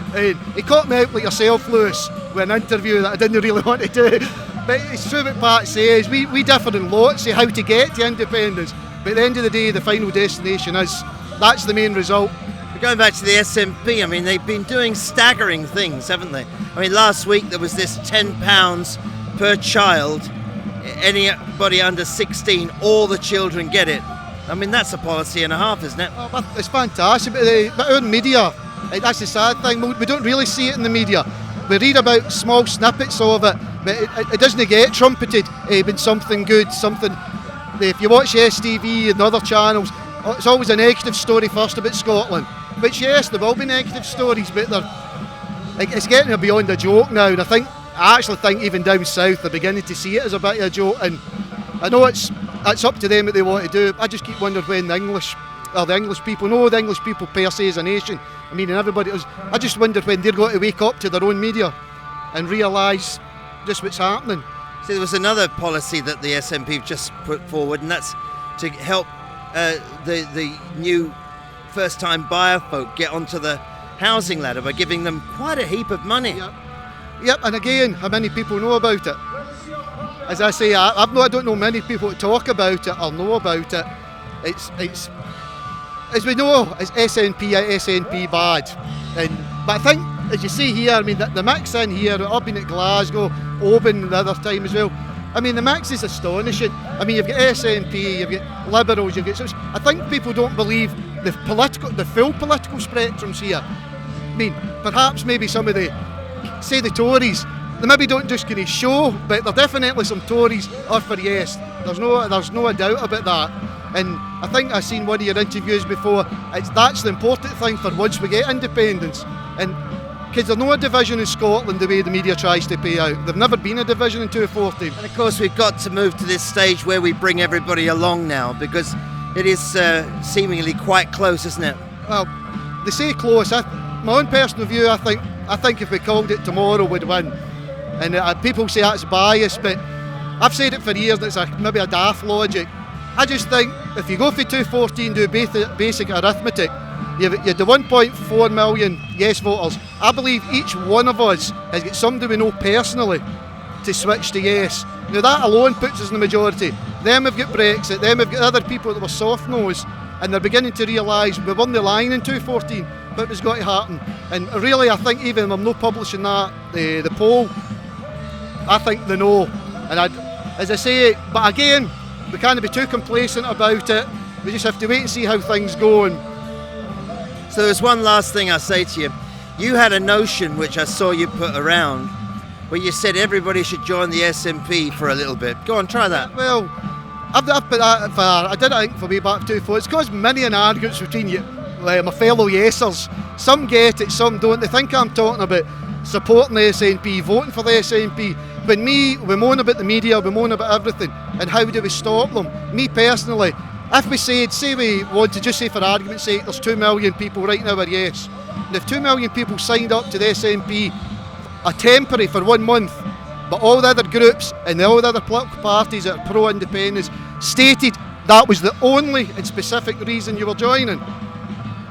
he caught me out like yourself, Lewis, with an interview that I didn't really want to do. But it's true what Pat says. We differ in lots of how to get to independence. But at the end of the day, the final destination that's the main result. Going back to the SNP, I mean, they've been doing staggering things, haven't they? I mean, last week there was this £10 per child. Anybody under 16, all the children get it. I mean, that's a policy and a half, isn't it? Oh, it's fantastic, but our media, that's the sad thing, we don't really see it in the media. We read about small snippets of it, but it doesn't get trumpeted when something good, something. If you watch STV and other channels, it's always a negative story first about Scotland. Which, yes, there will be negative stories, but it's getting beyond a joke now, and I actually think even down south they're beginning to see it as a bit of a joke, and I know it's up to them what they want to do. I just keep wondering when the English people per se as a nation, I mean, and everybody else, I just wonder when they're going to wake up to their own media and realise just what's happening. See, there was another policy that the SNP just put forward, and that's to help the new first-time buyer folk get onto the housing ladder by giving them quite a heap of money. Yep, and again, how many people know about it? As I say, I don't know many people that talk about it or know about it. It's as we know, it's SNP bad. But I think, as you see here, I mean, the mix in here, I've been at Glasgow, Oban the other time as well. I mean, the mix is astonishing. I mean, you've got SNP, you've got Liberals, I think people don't believe the full political spectrum's here. I mean, perhaps maybe some of the Tories, they maybe don't just get a show, but there definitely some Tories are for yes. There's no doubt about that. And I think I've seen one of your interviews before. That's the important thing for once we get independence. And because there's no division in Scotland the way the media tries to pay out. There's never been a division in 2014. And of course we've got to move to this stage where we bring everybody along now, because it is seemingly quite close, isn't it? Well, they say close. My own personal view, I think if we called it tomorrow, we'd win. And people say that's biased, but I've said it for years that it's maybe a daft logic. I just think if you go for 2014, do basic arithmetic, You had the 1.4 million yes voters. I believe each one of us has got somebody we know personally to switch to yes. Now that alone puts us in the majority. Them have got Brexit, them have got other people that were soft-nosed, and they're beginning to realise we won the line in 2014, but it was going to happen. And really, I think even if I'm not publishing that, the poll, I think they know. And as I say, but again, we can't be too complacent about it. We just have to wait and see how things go. And so there's one last thing I say to you. You had a notion which I saw you put around, where you said everybody should join the SNP for a little bit. Go on, try that. Well, I've put that for, I did it, I think, for way back 2004. It's caused many an arguments between you, my fellow yesers. Some get it, some don't. They think I'm talking about supporting the SNP, voting for the SNP. When we moan about the media, we moan about everything, and how do we stop them? Me personally, if we say we want to just say for argument's sake, there's 2 million people right now are yes. And if 2 million people signed up to the SNP, a temporary for 1 month, but all the other groups and all the other political parties that are pro-independence stated that was the only and specific reason you were joining,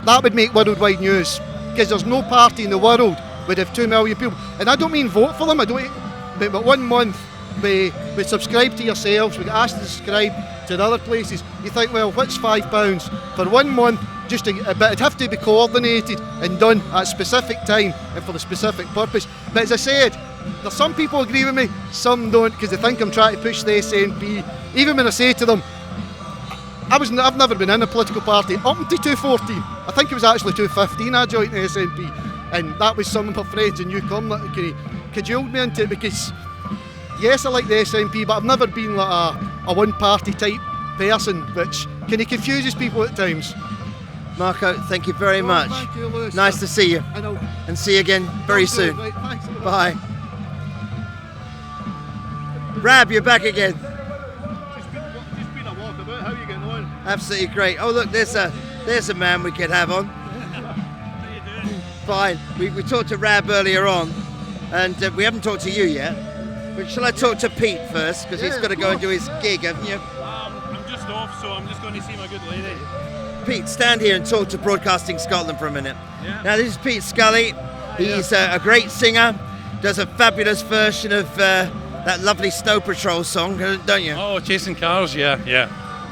that would make worldwide news, because there's no party in the world would have 2 million people. And I don't mean vote for them, but 1 month we subscribe to yourselves, we get asked to subscribe to the other places. You think, well, what's £5 for 1 month? But it'd have to be coordinated and done at a specific time and for the specific purpose. But as I said, there's some people agree with me, some don't, because they think I'm trying to push the SNP. Even when I say to them, I've never been in a political party up until 2014. I think it was actually 2015 I joined the SNP, and that was some of my friends in Newcombe that cajoled me into it, because yes, I like the SNP, but I've never been like a one-party type person, which kind of confuses people at times. Marco, thank you very much. Thank you, Lewis. Nice to see you. I know. And see you again very soon. Right, thanks. Bye. Rab, you're back again. Just been a walkabout. How are you getting on? Absolutely great. Oh look, there's a man we could have on. Fine. We talked to Rab earlier on, and we haven't talked to you yet. But shall I talk to Pete first, because he's got to go and do his gig, haven't you? I'm just off, so I'm just going to see my good lady. Pete, stand here and talk to Broadcasting Scotland for a minute. Yeah. Now, this is Pete Scully. He's a great singer, does a fabulous version of that lovely Snow Patrol song, don't you? Oh, Chasing Cars, yeah.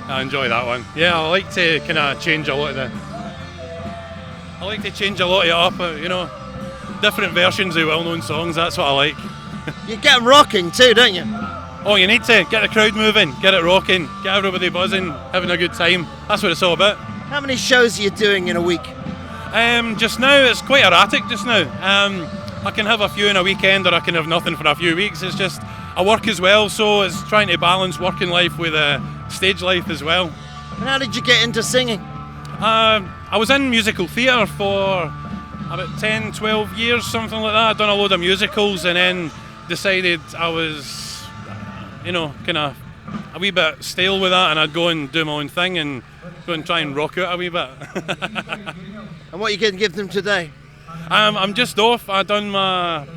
I enjoy that one. Yeah, I like to kind of change a lot of it up, different versions of well-known songs, that's what I like. You get them rocking too, don't you? Oh, you need to get the crowd moving, get it rocking, get everybody buzzing, having a good time. That's what it's all about. How many shows are you doing in a week? Just now, it's quite erratic just now. I can have a few in a weekend, or I can have nothing for a few weeks. It's just, I work as well, so it's trying to balance working life with stage life as well. And how did you get into singing? I was in musical theatre for about 10, 12 years, something like that. I'd done a load of musicals and then decided I was, kind of a wee bit stale with that, and I'd go and do my own thing and go and try and rock out a wee bit. And what are you going to give them today? I'm just off. I done my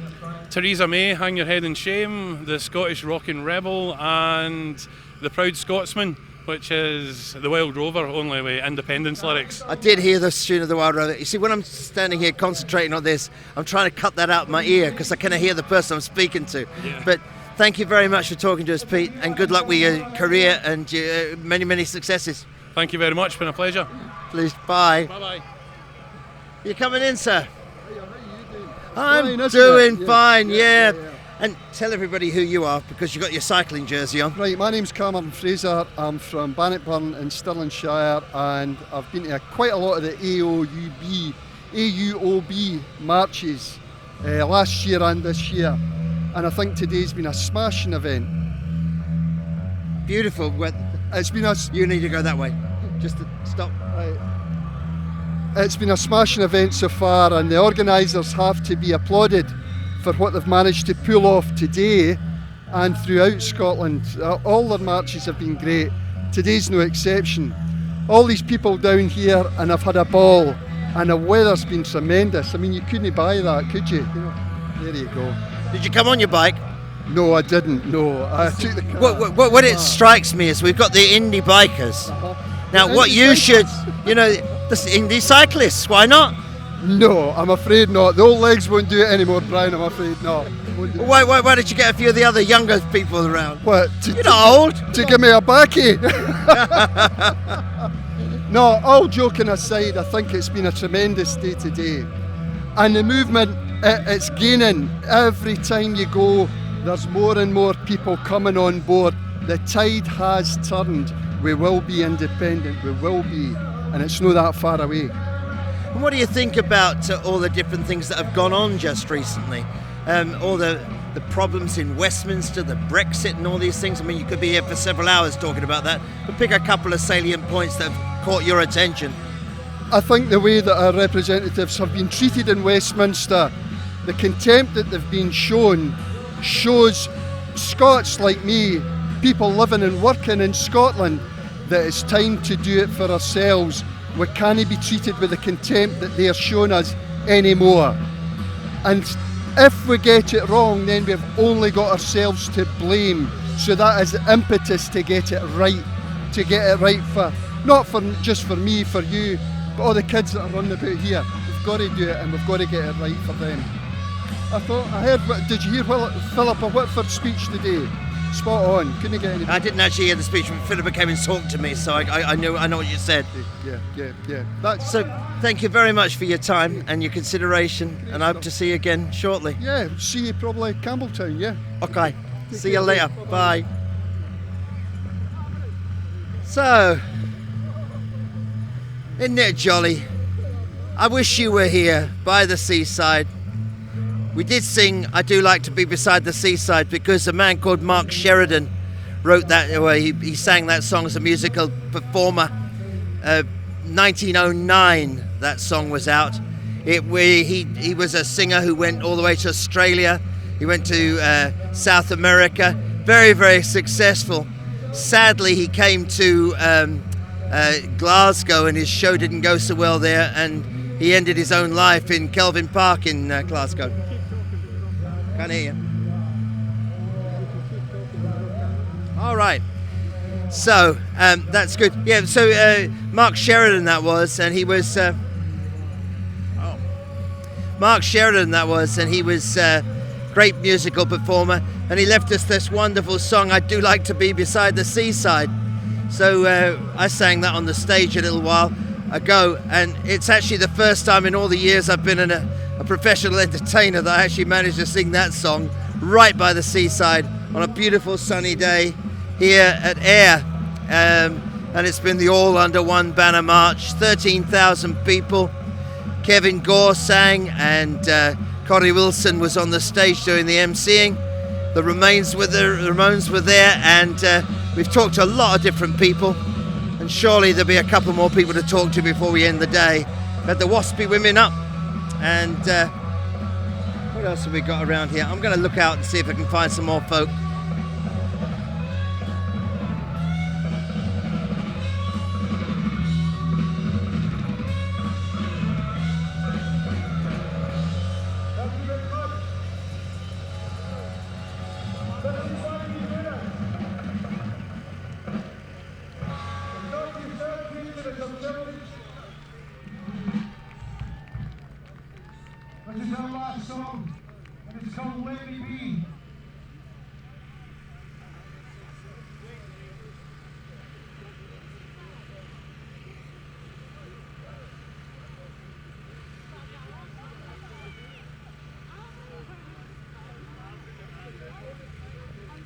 Theresa May, Hang Your Head in Shame, the Scottish Rockin' Rebel, and the Proud Scotsman, which is the Wild Rover, only with independence lyrics. I did hear the tune of the Wild Rover. You see, when I'm standing here concentrating on this, I'm trying to cut that out of my ear because I kind of hear the person I'm speaking to. Yeah. But thank you very much for talking to us, Pete, and good luck with your career and many, many successes. Thank you very much. It's been a pleasure. Please, bye. Bye-bye. You coming in, sir? Fine, I'm isn't doing it? fine, Yeah. And tell everybody who you are, because you've got your cycling jersey on. Right, my name's Cameron Fraser. I'm from Bannockburn in Stirlingshire, and I've been to quite a lot of the AUOB marches last year and this year, and I think today's been a smashing event. Beautiful. It's been a... You need to go that way. Just to stop. Right. It's been a smashing event so far, and the organisers have to be applauded for what they've managed to pull off today and throughout Scotland. All their marches have been great. Today's no exception. All these people down here, and I've had a ball, and the weather's been tremendous. I mean, you couldn't buy that, could you? There you go. Did you come on your bike? No, I didn't. No, I took the car. What it strikes me is we've got the indie bikers. Now, what you should, The Indy cyclists, why not? No, I'm afraid not. The old legs won't do it anymore, Brian, I'm afraid not. Why did you get a few of the other younger people around? What? You're not old. To give me a backie. No, all joking aside, I think it's been a tremendous day today. And the movement, it's gaining. Every time you go, there's more and more people coming on board. The tide has turned. We will be independent, we will be. And it's not that far away. And what do you think about all the different things that have gone on just recently? All the problems in Westminster, the Brexit and all these things. I mean, you could be here for several hours talking about that, but pick a couple of salient points that have caught your attention. I think the way that our representatives have been treated in Westminster, the contempt that they've been shown, shows Scots like me, people living and working in Scotland, that it's time to do it for ourselves. We can't be treated with the contempt that they are showing us anymore. And if we get it wrong, then we've only got ourselves to blame. So that is the impetus to get it right. To get it right for, not for just for me, for you, but all the kids that are running about here. We've got to do it and we've got to get it right for them. I heard, did you hear Philippa Whitford's speech today? Spot on. Couldn't get any. I didn't actually hear the speech, but Philippa came and talked to me, so I know what you said. Yeah. So thank you very much for your time and your consideration, and I hope to see you again shortly. Yeah, see you probably at Campbelltown, yeah. Okay. See you later. Bye. So, isn't it jolly? I wish you were here by the seaside. We did sing I Do Like to Be Beside the Seaside because a man called Mark Sheridan wrote that, he sang that song as a musical performer. 1909 that song was out. He was a singer who went all the way to Australia. He went to South America. Very, very successful. Sadly, he came to Glasgow and his show didn't go so well there, and he ended his own life in Kelvin Park in Glasgow. Can't hear you. All right. So that's good. Yeah. So Mark Sheridan that was, and he was. Mark Sheridan that was, and he was a great musical performer, and he left us this wonderful song. I Do Like to Be Beside the Seaside. So I sang that on the stage a little while ago, and it's actually the first time in all the years I've been a professional entertainer that I actually managed to sing that song right by the seaside on a beautiful sunny day here at Ayr. And it's been the All Under One Banner March, 13,000 people. Kevin Gore sang, and Corey Wilson was on the stage doing the emceeing. The Ramones were there, and we've talked to a lot of different people, and surely there'll be a couple more people to talk to before we end the day. Had the Waspy women up, and what else have we got around here? I'm going to look out and see if I can find some more folk. This is our last song, and it's called Let Me Be.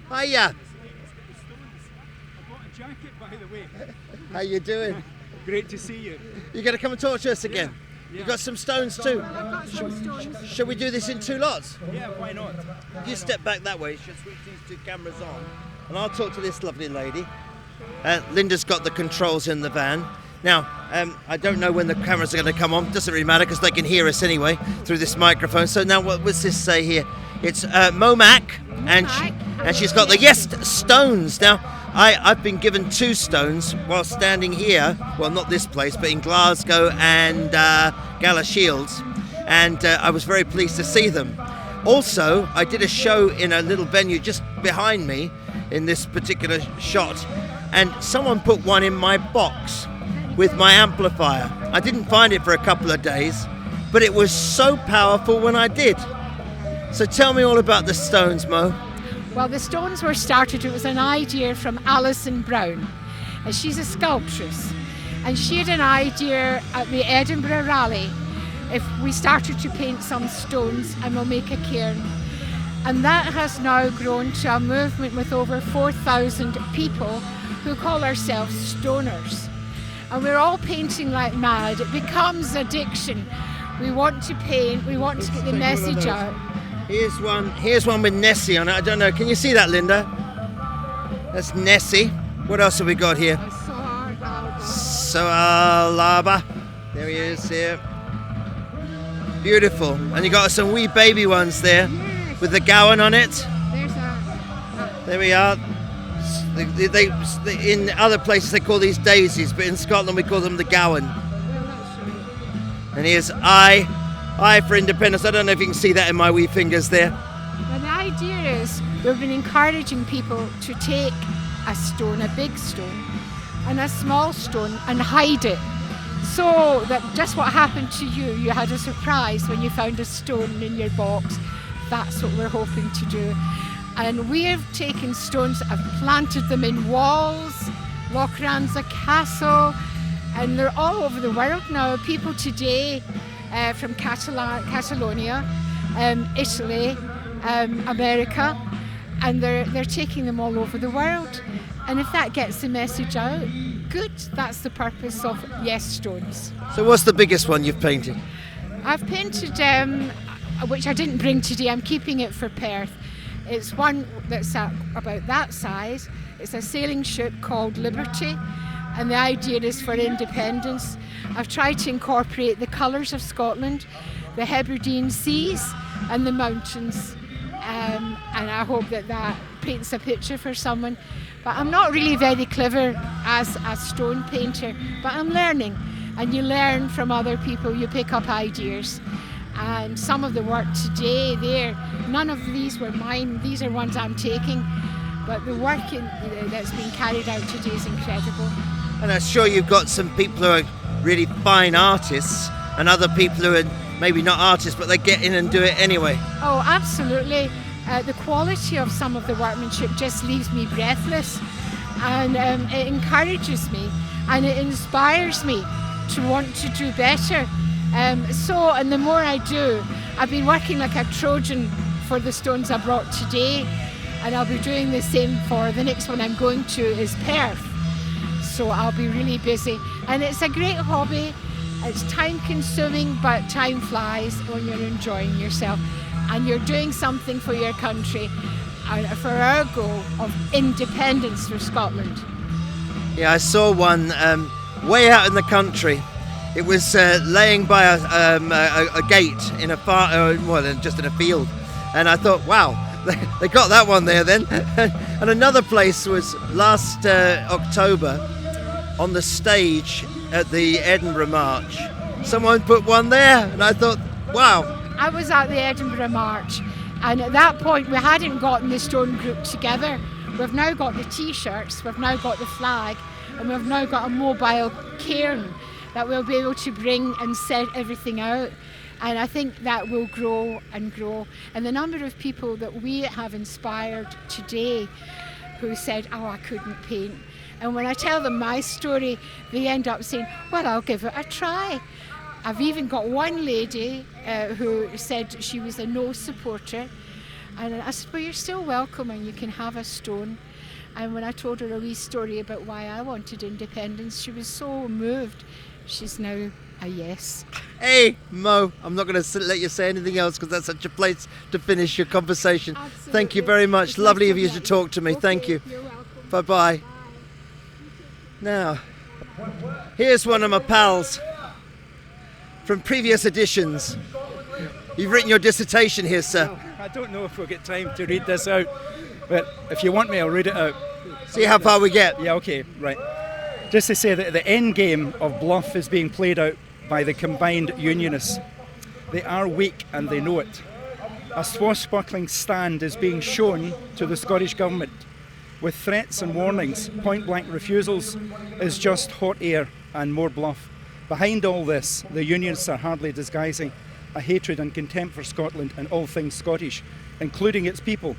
Hiya. I bought a jacket, by the way. How you doing? Great to see you. You're going to come and talk to us again? Yeah. You've got some stones too. Shall we do this in two lots? Yeah, why not? If you step back that way, she'll switch these two cameras on, and I'll talk to this lovely lady. Linda's got the controls in the van. Now, I don't know when the cameras are going to come on. Doesn't really matter because they can hear us anyway through this microphone. So now, what does this say here? It's Momac, and she's got the Yes Stones. Now, I've been given 2 stones while standing here. Well, not this place, but in Glasgow and Gala Shields, and I was very pleased to see them. Also, I did a show in a little venue just behind me in this particular shot, and someone put one in my box with my amplifier. I didn't find it for a couple of days, but it was so powerful when I did. So tell me all about the stones, Mo. Well, the stones were started, it was an idea from Alison Brown. And she's a sculptress. And she had an idea at the Edinburgh Rally, if we started to paint some stones and we'll make a cairn. And that has now grown to a movement with over 4,000 people who call ourselves stoners. And we're all painting like mad. It becomes addiction. We want to paint, we want to get the message out. Here's one with Nessie on it. I don't know, can you see that, Linda? That's Nessie. What else have we got here? Lava. There he is here. Beautiful. And you got some wee baby ones there with the gowan on it. There we are. In other places they call these daisies, but in Scotland we call them the gowan. And here's I for independence. I don't know if you can see that in my wee fingers there. Well, the idea is we've been encouraging people to take a stone, a big stone, and a small stone and hide it. So that just what happened to you, you had a surprise when you found a stone in your box. That's what we're hoping to do. And we have taken stones, I've planted them in walls, Lochranza Castle, and they're all over the world now. People today from Catalonia, Italy, America, and they're taking them all over the world. And if that gets the message out, good. That's the purpose of Yes Stones. So what's the biggest one you've painted? I've painted, which I didn't bring today, I'm keeping it for Perth. It's one that's about that size. It's a sailing ship called Liberty, and the idea is for independence. I've tried to incorporate the colours of Scotland, the Hebridean seas and the mountains, and I hope that paints a picture for someone. But I'm not really very clever as a stone painter, but I'm learning, and you learn from other people, you pick up ideas. And some of the work today there, none of these were mine, these are ones I'm taking, but the work that's been carried out today is incredible. And I'm sure you've got some people who are really fine artists and other people who are maybe not artists, but they get in and do it anyway. Oh, absolutely. The quality of some of the workmanship just leaves me breathless, and it encourages me and it inspires me to want to do better. And the more I do, I've been working like a Trojan for the stones I brought today, and I'll be doing the same for the next one I'm going to is Perth. So I'll be really busy, and it's a great hobby. It's time consuming, but time flies when you're enjoying yourself and you're doing something for your country, for our goal of independence for Scotland. Yeah, I saw one way out in the country. It was laying by a gate in just in a field, and I thought, wow, they got that one there then. And another place was last October on the stage at the Edinburgh March. Someone put one there, and I thought, wow. I was at the Edinburgh March, and at that point we hadn't gotten the stone group together. We've now got the T-shirts, we've now got the flag, and we've now got a mobile cairn that we'll be able to bring and set everything out. And I think that will grow and grow. And the number of people that we have inspired today who said, oh, I couldn't paint. And when I tell them my story, they end up saying, well, I'll give it a try. I've even got one lady who said she was a no supporter. And I said, well, you're still welcome and you can have a stone. And when I told her a wee story about why I wanted independence, she was so moved. She's now a yes. Hey, Mo, I'm not going to let you say anything else because that's such a place to finish your conversation. Absolutely. Thank you very much. It's Lovely of nice you to talk to me. Okay, Thank you. You're welcome. Bye-bye. Now, here's one of my pals from previous editions. You've written your dissertation here, sir. I don't know if we'll get time to read this out, but if you want me, I'll read it out. See how far we get. Yeah, okay, right. Just to say that the end game of bluff is being played out by the combined unionists. They are weak and they know it. A swashbuckling stand is being shown to the Scottish Government. With threats and warnings, point-blank refusals is just hot air and more bluff. Behind all this, the unionists are hardly disguising a hatred and contempt for Scotland and all things Scottish, including its people.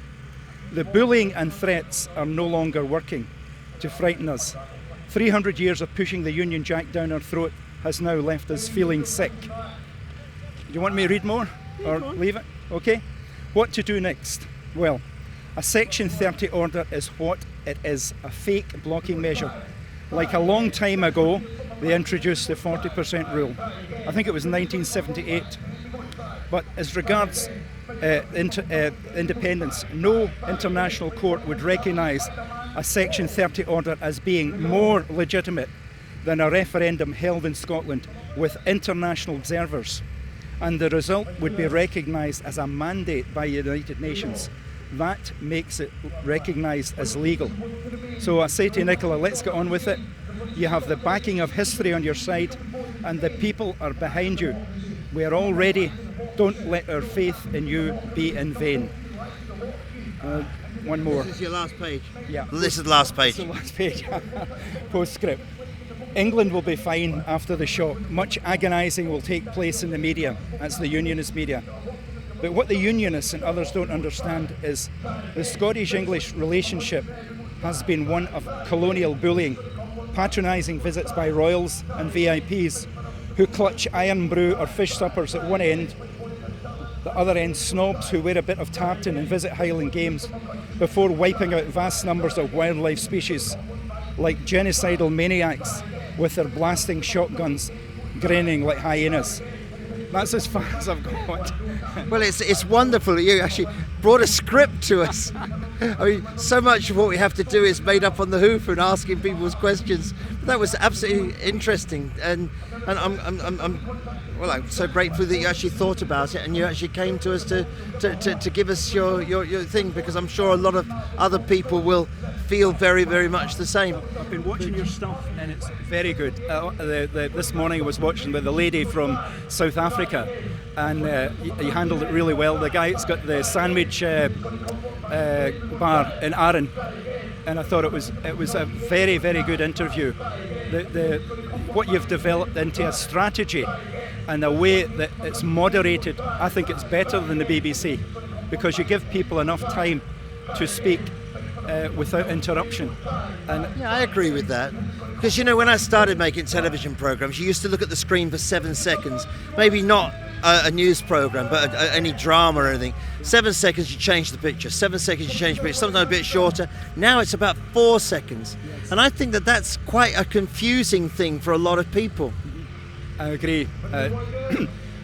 The bullying and threats are no longer working to frighten us. 300 years of pushing the Union Jack down our throat has now left us feeling sick. Do you want me to read more or leave it? Okay. What to do next? Well, a Section 30 order is what it is, a fake blocking measure. Like a long time ago, they introduced the 40% rule. I think it was 1978. But as regards independence, no international court would recognise a Section 30 order as being more legitimate than a referendum held in Scotland with international observers. And the result would be recognised as a mandate by the United Nations. That makes it recognised as legal. So I say to Nicola, let's get on with it. You have the backing of history on your side, and the people are behind you. We are all ready. Don't let our faith in you be in vain. One more. This is your last page? Yeah. This is the last page. This is the last page. Postscript. England will be fine after the shock. Much agonising will take place in the media. That's the unionist media. But what the unionists and others don't understand is the Scottish-English relationship has been one of colonial bullying, patronising visits by royals and VIPs who clutch iron brew or fish suppers at one end, the other end snobs who wear a bit of tartan and visit Highland Games before wiping out vast numbers of wildlife species like genocidal maniacs with their blasting shotguns, grinning like hyenas. That's as far as I've got. Well, it's wonderful that you actually brought a script to us. I mean, so much of what we have to do is made up on the hoof and asking people's questions. That was absolutely interesting, and I'm so grateful that you actually thought about it and you actually came to us to give us your thing, because I'm sure a lot of other people will feel very, very much the same. I've been watching your stuff and it's very good. This morning I was watching with a lady from South Africa, and you handled it really well. The guy's got the sandwich bar in Arran, and I thought it was a very, very good interview. What you've developed into a strategy and a way that it's moderated, I think it's better than the BBC, because you give people enough time to speak without interruption. And yeah, I agree with that. Because, you know, when I started making television programs, you used to look at the screen for 7 seconds. Maybe not a news program, but any drama or anything. 7 seconds, you change the picture. 7 seconds, you change the picture. Sometimes a bit shorter. Now it's about 4 seconds. And I think that that's quite a confusing thing for a lot of people. I agree. I'm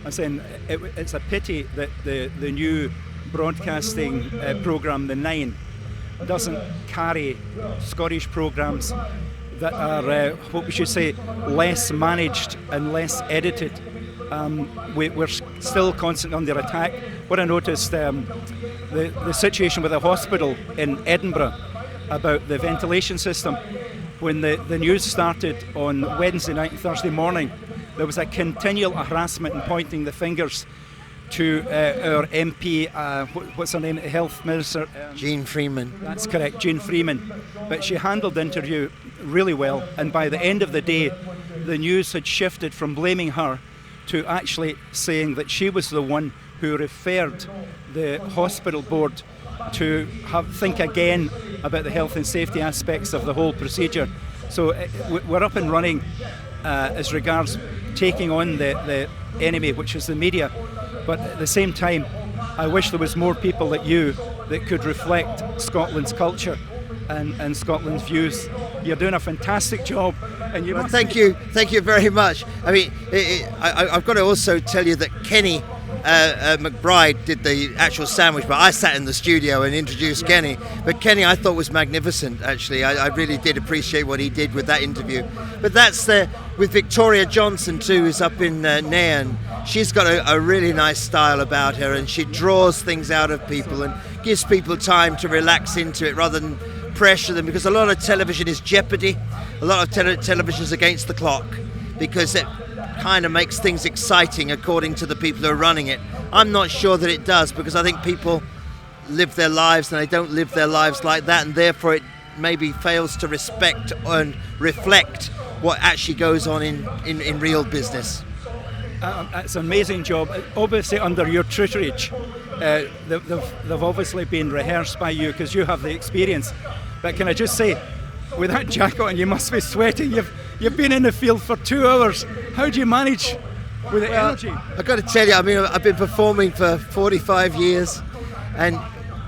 saying it's a pity that the new broadcasting programme, the 9, doesn't carry Scottish programmes that are, what we should say, less managed and less edited. We're still constantly under attack. What I noticed, the situation with the hospital in Edinburgh about the ventilation system, when the news started on Wednesday night and Thursday morning, there was a continual harassment and pointing the fingers to our MP, what's her name, Health Minister? Jean Freeman. That's correct, Jean Freeman. But she handled the interview really well, and by the end of the day, the news had shifted from blaming her to actually saying that she was the one who referred the hospital board to think again about the health and safety aspects of the whole procedure. So we're up and running as regards taking on the enemy, which is the media. But at the same time, I wish there was more people like you that could reflect Scotland's culture and Scotland's views. You're doing a fantastic job. And you thank you very much. I mean, I've got to also tell you that Kenny McBride did the actual sandwich, but I sat in the studio and introduced Kenny. But Kenny, I thought, was magnificent, actually. I really did appreciate what he did with that interview. But that's with Victoria Johnson, too, who's up in Nairn. She's got a really nice style about her, and she draws things out of people and gives people time to relax into it rather than pressure them, because a lot of television is jeopardy. A lot of television is against the clock, because it kind of makes things exciting according to the people who are running it. I'm not sure that it does, because I think people live their lives and they don't live their lives like that, and therefore it maybe fails to respect and reflect what actually goes on in real business. It's an amazing job. Obviously, under your tutorage, they've obviously been rehearsed by you because you have the experience. But can I just say, with that jacket on, you must be sweating. You've been in the field for 2 hours. How do you manage with the energy? I've got to tell you, I mean, I've been performing for 45 years, and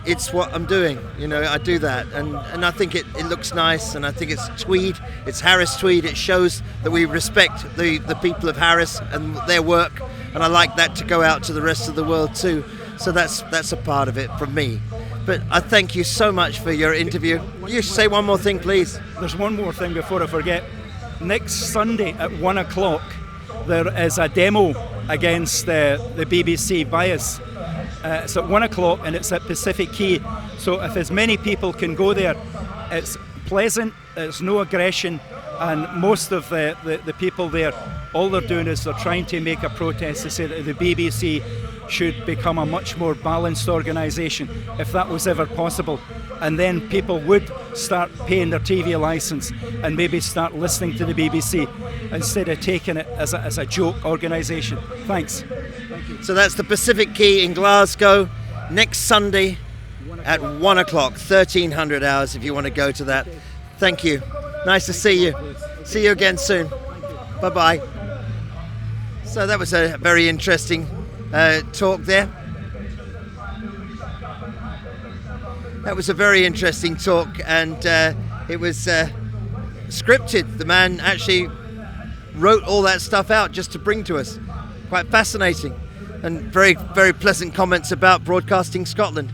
it's what I'm doing. You know, I do that, and I think it looks nice, and I think it's tweed, it's Harris tweed. It shows that we respect the people of Harris and their work, and I like that to go out to the rest of the world too. So that's a part of it from me. But I thank you so much for your interview. Will you say one more thing, please? There's one more thing before I forget. Next Sunday at 1 o'clock, there is a demo against the BBC bias. It's at 1 o'clock and it's at Pacific Quay. So if as many people can go there, it's pleasant, it's no aggression, and most of the people there, all they're doing is they're trying to make a protest to say that the BBC should become a much more balanced organisation, if that was ever possible. And then people would start paying their TV licence and maybe start listening to the BBC instead of taking it as a joke organisation. Thanks. So that's the Pacific Quay in Glasgow next Sunday at 1 o'clock, 1300 hours if you want to go to that. Thank you. Nice to see you. See you again soon. Bye-bye. So that was a very interesting talk there. That was a very interesting talk, and it was scripted. The man actually wrote all that stuff out just to bring to us. Quite fascinating, and very, very pleasant comments about Broadcasting Scotland,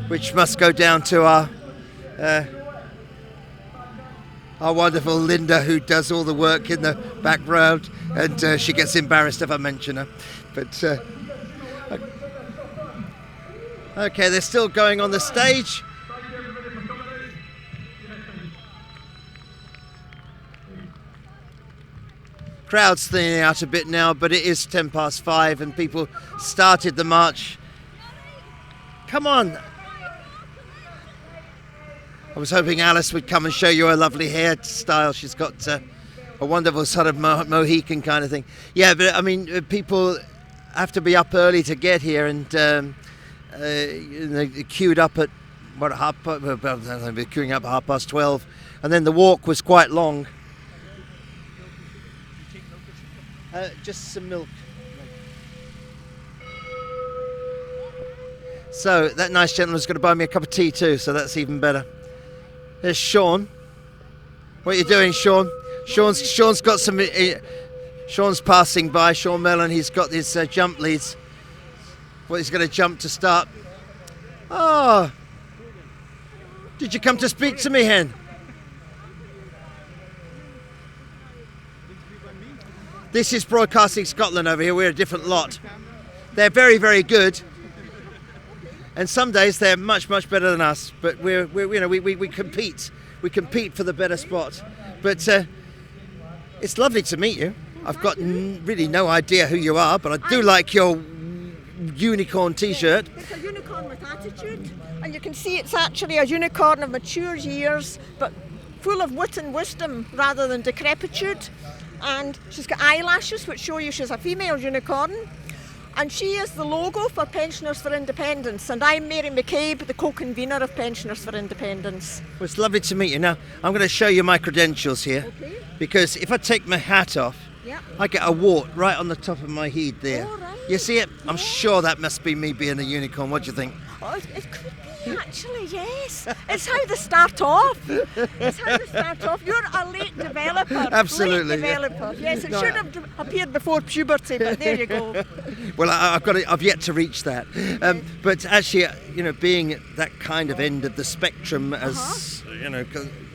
which must go down to our wonderful Linda, who does all the work in the background, and she gets embarrassed if I mention her. But okay, they're still going on the stage. Crowd's thinning out a bit now, but it is 5:10 and people started the march. Come on. I was hoping Alice would come and show you her lovely hairstyle. She's got a wonderful sort of Mohican kind of thing. Yeah, but I mean, people have to be up early to get here, and they queued up at we're queuing up at 12:30, and then the walk was quite long. Just some milk. So that nice gentleman's going to buy me a cup of tea too, so that's even better. There's Sean. What are you doing, Sean? Sean's got some. Sean's passing by. Sean Mellon. He's got his jump leads. Well, he's going to jump to start. Oh, did you come to speak to me, Hen? This is Broadcasting Scotland over here. We're a different lot. They're very, very good, and some days they're much, much better than us. But we compete. We compete for the better spot. But it's lovely to meet you. I've got really no idea who you are, but I do like your unicorn T-shirt. It's a unicorn with attitude, and you can see it's actually a unicorn of mature years, but full of wit and wisdom rather than decrepitude. And she's got eyelashes which show you she's a female unicorn, and she is the logo for Pensioners for Independence, and I'm Mary McCabe, the co-convener of Pensioners for Independence. Well, it's lovely to meet you. Now I'm going to show you my credentials here, because if I take my hat off, I get a wart right on the top of my head there. You see it? I'm sure that must be me being a unicorn. What do you think? Oh, it could be actually, yes. It's how they start off. It's how they start off. You're a late developer. Absolutely. Late developer. Yes, it should have appeared before puberty, but there you go. Well, I've yet to reach that. But actually, being at that kind of end of the spectrum, as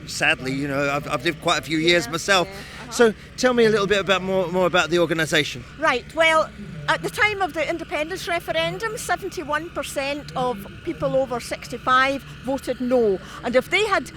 sadly, I've lived quite a few years myself. So tell me a little bit more about the organisation. Right. Well, at the time of the independence referendum, 71% of people over 65 voted no. And if they had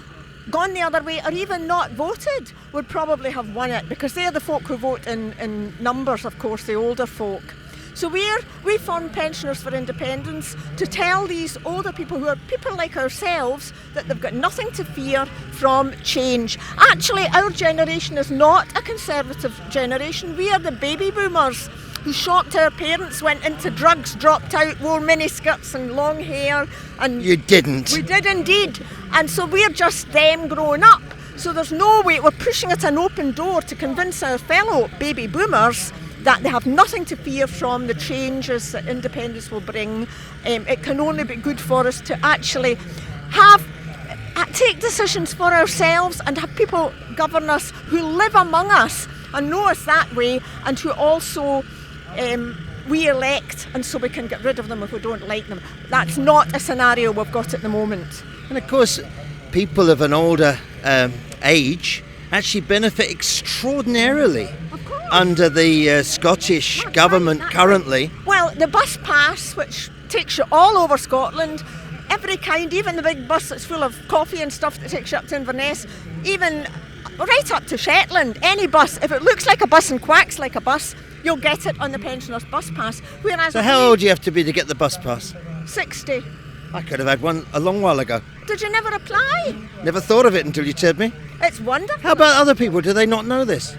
gone the other way or even not voted, would probably have won it, because they're the folk who vote in numbers, of course, the older folk. So we formed Pensioners for Independence to tell these older people, who are people like ourselves, that they've got nothing to fear from change. Actually, our generation is not a conservative generation. We are the baby boomers who shocked our parents, went into drugs, dropped out, wore miniskirts and long hair. And you didn't. We did indeed. And so we're just them growing up. So there's no way, we're pushing at an open door to convince our fellow baby boomers that they have nothing to fear from the changes that independence will bring. It can only be good for us to actually take decisions for ourselves and have people govern us who live among us and know us that way, and who also we elect, and so we can get rid of them if we don't like them. That's not a scenario we've got at the moment. And of course, people of an older age actually benefit extraordinarily under the Scottish government currently. Well, the bus pass, which takes you all over Scotland, every kind, even the big bus that's full of coffee and stuff that takes you up to Inverness, even right up to Shetland, any bus, if it looks like a bus and quacks like a bus, you'll get it on the pensioners' bus pass. Whereas So how old do you have to be to get the bus pass? 60. I could have had one a long while ago. Did you never apply? Never thought of it until you told me. It's wonderful. How about other people? Do they not know this?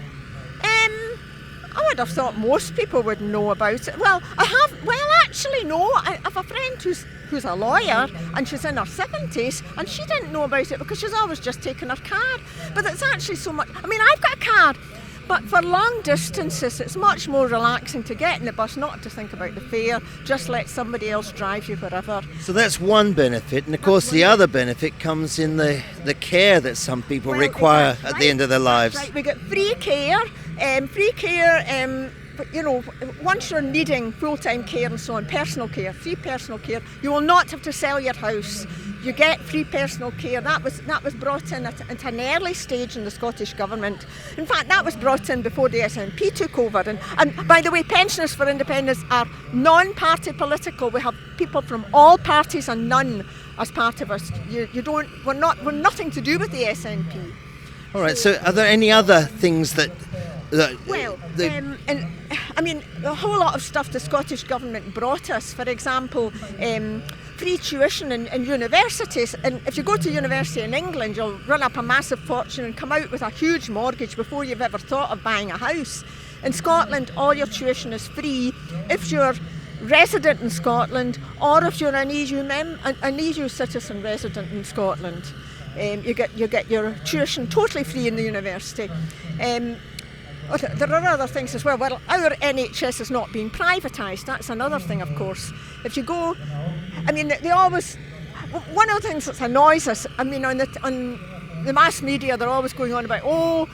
I would have thought most people would know about it. Well, actually no. I have a friend who's a lawyer, and she's in her 70s, and she didn't know about it because she's always just taken her car. But it's actually so much. I mean, I've got a car, but for long distances, it's much more relaxing to get in the bus, not to think about the fare. Just let somebody else drive you wherever. So that's one benefit, and of course the other benefit comes in the care that some people require at the end of their lives. Right, we get free care. But you know, once you're needing full-time care and so on, personal care, free personal care, you will not have to sell your house. You get free personal care. That was brought in at an early stage in the Scottish Government. In fact, that was brought in before the SNP took over. And by the way, Pensioners for Independence are non-party political. We have people from all parties and none as part of us. We're nothing to do with the SNP. All right. So are there any other things that? And I mean, a whole lot of stuff the Scottish Government brought us. For example, free tuition in universities. And if you go to university in England, you'll run up a massive fortune and come out with a huge mortgage before you've ever thought of buying a house. In Scotland, all your tuition is free if you're resident in Scotland, or if you're an EU citizen resident in Scotland. You get your tuition totally free in the university. There are other things as well. Well, our NHS is not being privatised. That's another thing, of course. If you go, I mean, they always. One of the things that annoys us, I mean, on the mass media, they're always going on about,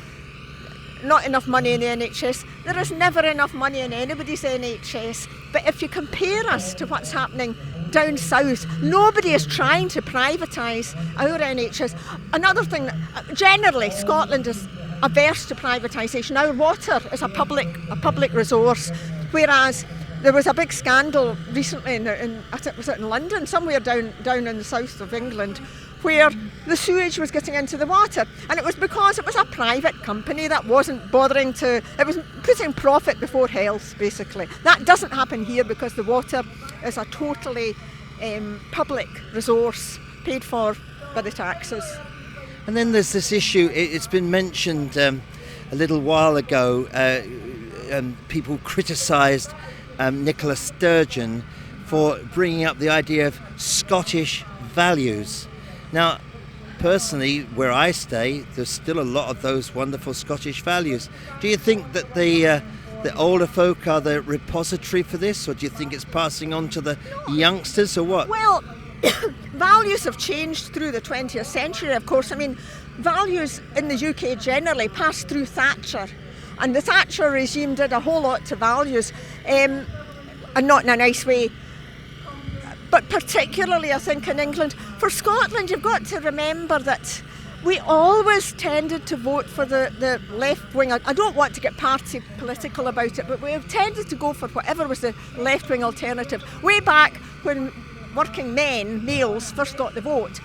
not enough money in the NHS. There is never enough money in anybody's NHS. But if you compare us to what's happening down south, nobody is trying to privatise our NHS. Another thing, generally, Scotland is averse to privatisation. Our water is a public resource, whereas there was a big scandal recently I think was it in London, somewhere down in the south of England, where the sewage was getting into the water, and it was because it was a private company that wasn't bothering to. It was putting profit before health, basically. That doesn't happen here because the water is a totally public resource paid for by the taxes. And then there's this issue, it's been mentioned a little while ago, people criticised Nicola Sturgeon for bringing up the idea of Scottish values. Now, personally, where I stay, there's still a lot of those wonderful Scottish values. Do you think that the older folk are the repository for this, or do you think it's passing on to the youngsters, or what? Well, values have changed through the 20th century, of course. I mean, values in the UK generally passed through Thatcher, and the Thatcher regime did a whole lot to values, and not in a nice way. But particularly, I think, in England. For Scotland, you've got to remember that we always tended to vote for the left wing. I don't want to get party political about it, but we've tended to go for whatever was the left wing alternative. Way back when working males first got the vote,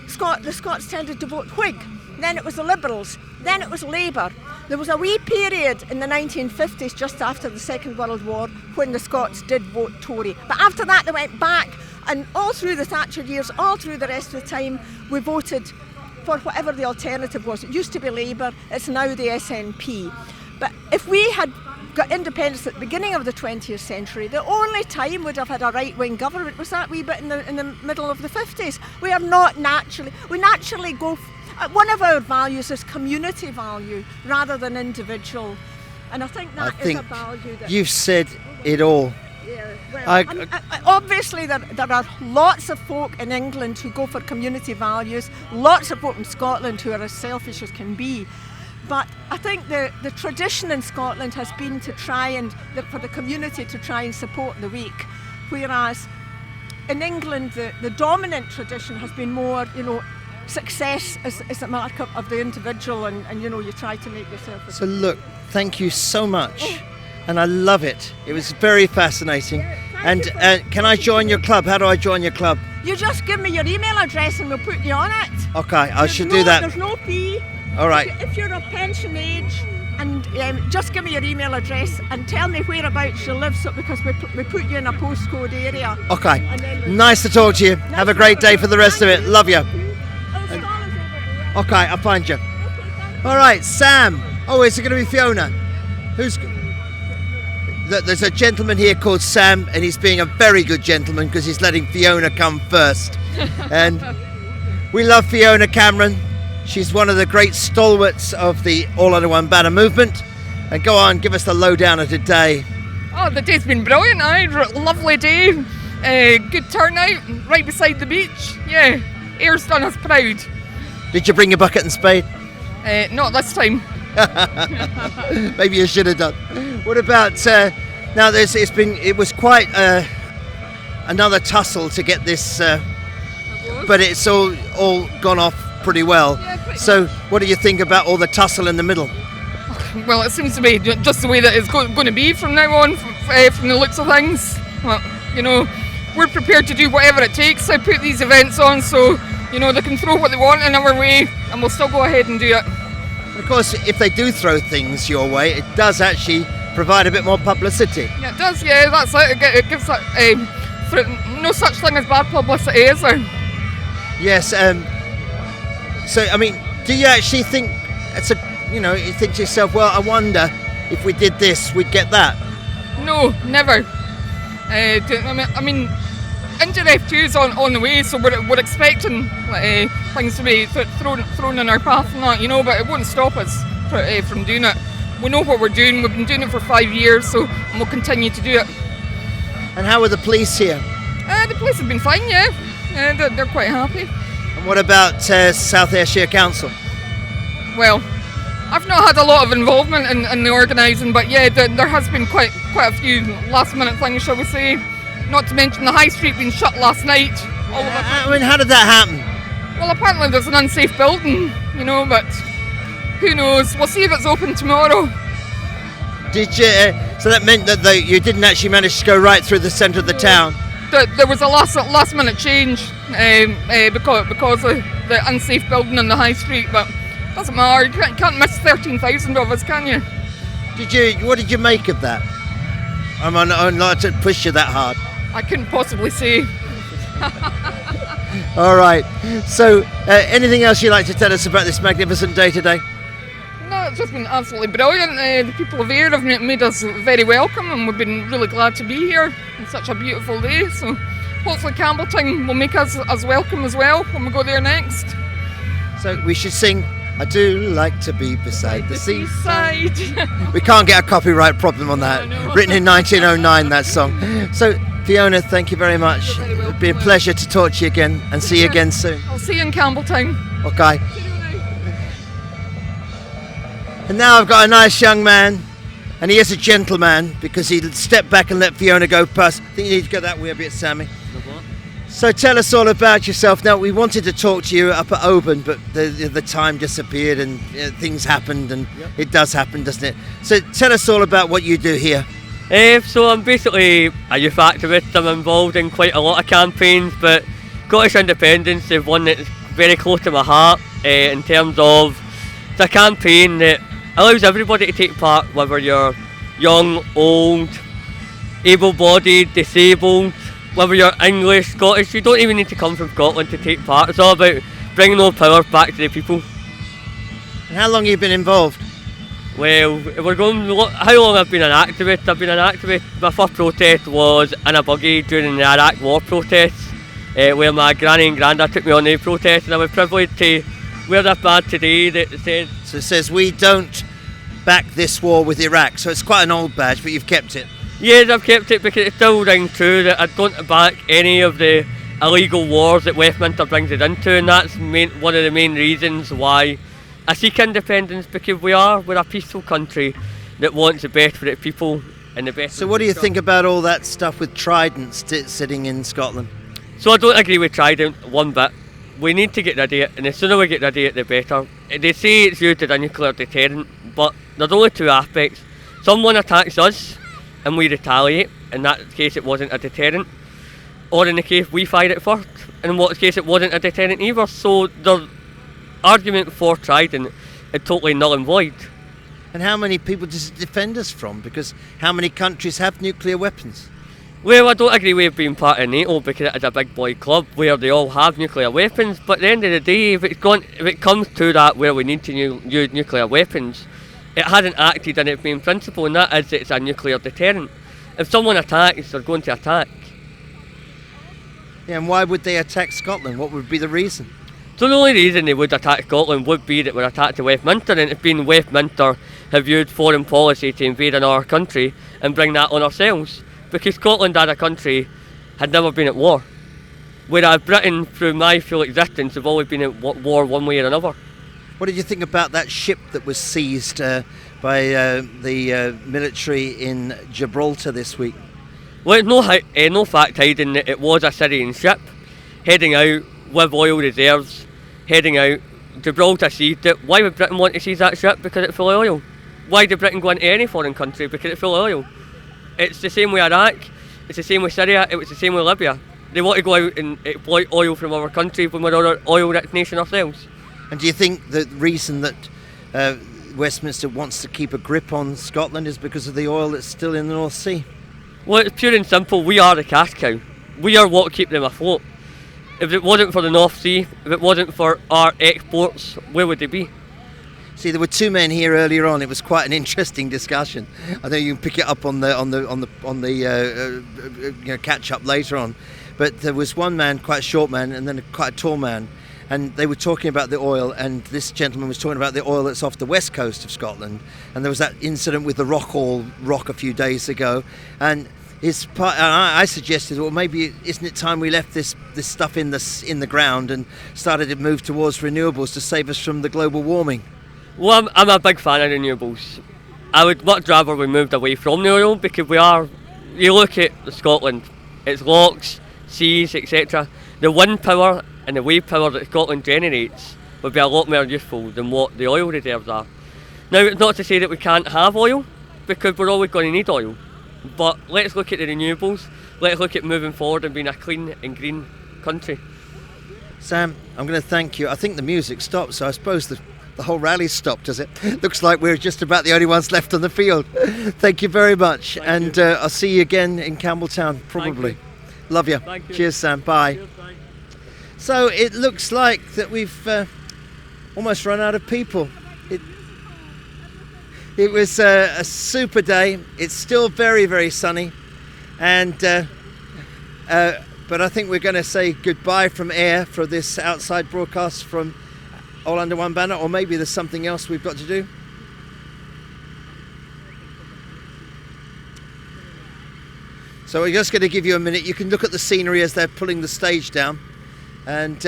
the Scots tended to vote Whig. Then it was the Liberals. Then it was Labour. There was a wee period in the 1950s, just after the Second World War, when the Scots did vote Tory. But after that, they went back, and all through the Thatcher years, all through the rest of the time, we voted for whatever the alternative was. It used to be Labour, it's now the SNP. But if we had got independence at the beginning of the 20th century, the only time we'd have had a right-wing government was that wee bit in the middle of the 50s. We naturally go, one of our values is community value rather than individual. And I think that is a value that... You've said it all. Yeah, well, obviously there are lots of folk in England who go for community values, lots of folk in Scotland who are as selfish as can be. But I think the tradition in Scotland has been to try and, for the community to try and support the weak, whereas in England the dominant tradition has been more, success is a mark of the individual, and you try to make yourself... So look, thank you so much. And I love it. It was very fascinating. And can I join your club? How do I join your club? You just give me your email address and we'll put you on it. Okay, I should do that. There's no fee. All right. If you're of pension age, and just give me your email address and tell me whereabouts you live, because we put you in a postcode area. Okay. Nice to talk to you. Have a great day for the rest of it. Love you. Okay, I'll find you. All right, Sam. Oh, is it going to be Fiona? There's a gentleman here called Sam, and he's being a very good gentleman because he's letting Fiona come first. And we love Fiona Cameron. She's one of the great stalwarts of the All Under One Banner movement. And go on, give us the lowdown of today. Oh, the day's been brilliant, lovely day. Good turnout, right beside the beach. Yeah, air's done us proud. Did you bring your bucket and spade? Not this time. Maybe you should have done. What about now? It was quite another tussle to get this, but it's all gone off pretty well. Yeah, so, what do you think about all the tussle in the middle? Well, it seems to be just the way that it's going to be from now on, from the looks of things. Well, we're prepared to do whatever it takes to put these events on, so they can throw what they want in our way, and we'll still go ahead and do it. Of course, if they do throw things your way, it does actually provide a bit more publicity. Yeah, it does, yeah, that's it. It gives that, no such thing as bad publicity, is there? Yes, so, I mean, do you actually think, you think to yourself, well, I wonder if we did this, we'd get that? No, never. I mean, India F2 is on the way, so we're expecting things to be thrown in our path and that, but it won't stop us from doing it. We know what we're doing, we've been doing it for 5 years, and we'll continue to do it. And how are the police here? The police have been fine, yeah. They're quite happy. And what about South Ayrshire Council? Well, I've not had a lot of involvement in the organising, but yeah, there has been quite a few last minute things, shall we say. Not to mention the high street being shut last night. I mean, how did that happen? Well, apparently there's an unsafe building, but who knows? We'll see if it's open tomorrow. Did you? So that meant that you didn't actually manage to go right through the centre of the town? There was a last minute change because of the unsafe building in the high street, but it doesn't matter. You can't miss 13,000 of us, can you? What did you make of that? I'm not to push you that hard. I couldn't possibly say. All right. So, anything else you'd like to tell us about this magnificent day today? No, it's just been absolutely brilliant. The people of Ayr have made us very welcome, and we've been really glad to be here on such a beautiful day. So, hopefully Campbelltown will make us as welcome as well when we go there next. So, we should sing I Do Like to Be Beside the Seaside. We can't get a copyright problem on that. Written in 1909, that song. So, Fiona, thank you very much. It'd be a pleasure to talk to you again and see you again soon. I'll see you in Campbelltown. Okay. And now I've got a nice young man, and he is a gentleman because he stepped back and let Fiona go past. I think you need to go that way a bit, Sammy. So tell us all about yourself. Now, we wanted to talk to you up at Oban, but the time disappeared and things happened, and it does happen, doesn't it? So tell us all about what you do here. So I'm basically a youth activist. I'm involved in quite a lot of campaigns, but Scottish independence is one that's very close to my heart in terms of it's a campaign that allows everybody to take part, whether you're young, old, able-bodied, disabled, whether you're English, Scottish, you don't even need to come from Scotland to take part. It's all about bringing those powers back to the people. And how long have you been involved? Well, we're going. How long I've been an activist? I've been an activist. My first protest was in a buggy during the Iraq War protests, where my granny and granddad took me on the protest, and I was privileged to wear that badge today that says. So it says we don't back this war with Iraq. So it's quite an old badge, but you've kept it. Yes, I've kept it because it still rings true that I don't back any of the illegal wars that Westminster brings us into, and that's one of the main reasons why I seek independence, because we're a peaceful country that wants the best for its people and the best. So what do you think about all that stuff with Trident sitting in Scotland? So I don't agree with Trident one bit. We need to get rid of it, and the sooner we get rid of it, the better. They say it's used as a nuclear deterrent, but there's only two aspects. Someone attacks us, and we retaliate. In that case, it wasn't a deterrent. Or in the case we fired it first, and in what case it wasn't a deterrent either. So the argument for Trident is totally null and void. And how many people does it defend us from? Because how many countries have nuclear weapons? Well, I don't agree with being part of NATO because it is a big boy club where they all have nuclear weapons. But at the end of the day, if it comes to that where we need to use nuclear weapons, it hasn't acted in its main principle, and that is it's a nuclear deterrent. If someone attacks, they're going to attack. Yeah, and why would they attack Scotland? What would be the reason? So the only reason they would attack Scotland would be that we're attacked to Westminster, and it's been Westminster have used foreign policy to invade another country and bring that on ourselves. Because Scotland as a country had never been at war. Whereas Britain, through my full existence, have always been at war one way or another. What did you think about that ship that was seized by the military in Gibraltar this week? Well, it's no fact hiding that it was a Syrian ship heading out with oil reserves, heading out. Gibraltar seized it. Why would Britain want to seize that ship? Because it's full of oil. Why did Britain go into any foreign country? Because it's full of oil. It's the same with Iraq, it's the same with Syria, it was the same with Libya. They want to go out and exploit oil from other countries when we're an oil-rich nation ourselves. And do you think the reason that Westminster wants to keep a grip on Scotland is because of the oil that's still in the North Sea? Well, it's pure and simple. We are the cash cow. We are what keep them afloat. If it wasn't for the North Sea, if it wasn't for our exports, where would they be? See, there were two men here earlier on. It was quite an interesting discussion. I know you can pick it up on the catch up later on. But there was one man, quite a short man, and then quite a tall man, and they were talking about the oil. And this gentleman was talking about the oil that's off the west coast of Scotland. And there was that incident with the rock a few days ago, and I suggested, well, maybe isn't it time we left this stuff in the ground and started to move towards renewables to save us from the global warming? Well, I'm a big fan of renewables. I would much rather we moved away from the oil, because you look at Scotland, it's lochs, seas, etc. The wind power and the wave power that Scotland generates would be a lot more useful than what the oil reserves are. Now, it's not to say that we can't have oil, because we're always going to need oil. But let's look at the renewables, let's look at moving forward and being a clean and green country. Sam, I'm going to thank you. I think the music stopped, so I suppose the whole rally's stopped, does it? Looks like we're just about the only ones left on the field. Thank you very much. Thank you. I'll see you again in Campbelltown, probably. Love you. Thank you. Cheers, Sam. Bye. Cheers, bye. So it looks like that we've almost run out of people. It was a super day. It's still very, very sunny. And but I think we're going to say goodbye from air for this outside broadcast from All Under One Banner, or maybe there's something else we've got to do. So we're just going to give you a minute. You can look at the scenery as they're pulling the stage down, and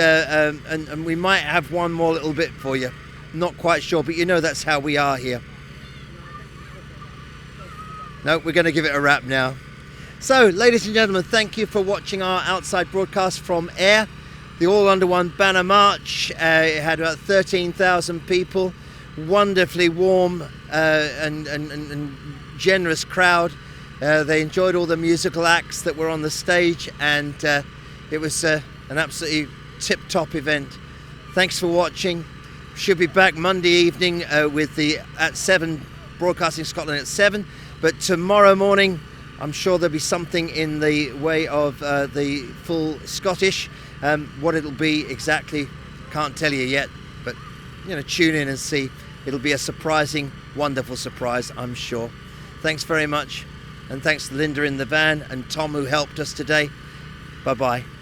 we might have one more little bit for you. Not quite sure, but you know that's how we are here. No, we're going to give it a wrap now. So, ladies and gentlemen, thank you for watching our outside broadcast from air. The All Under One Banner March. It had about 13,000 people. Wonderfully warm and generous crowd. They enjoyed all the musical acts that were on the stage, and it was an absolutely tip-top event. Thanks for watching. Should be back Monday evening with at 7, broadcasting Scotland at 7. But tomorrow morning I'm sure there'll be something in the way of the full Scottish. What it'll be exactly, can't tell you yet, but tune in and see. It'll be a surprising, wonderful surprise, I'm sure. Thanks very much, and thanks to Linda in the van and Tom who helped us today. Bye-bye.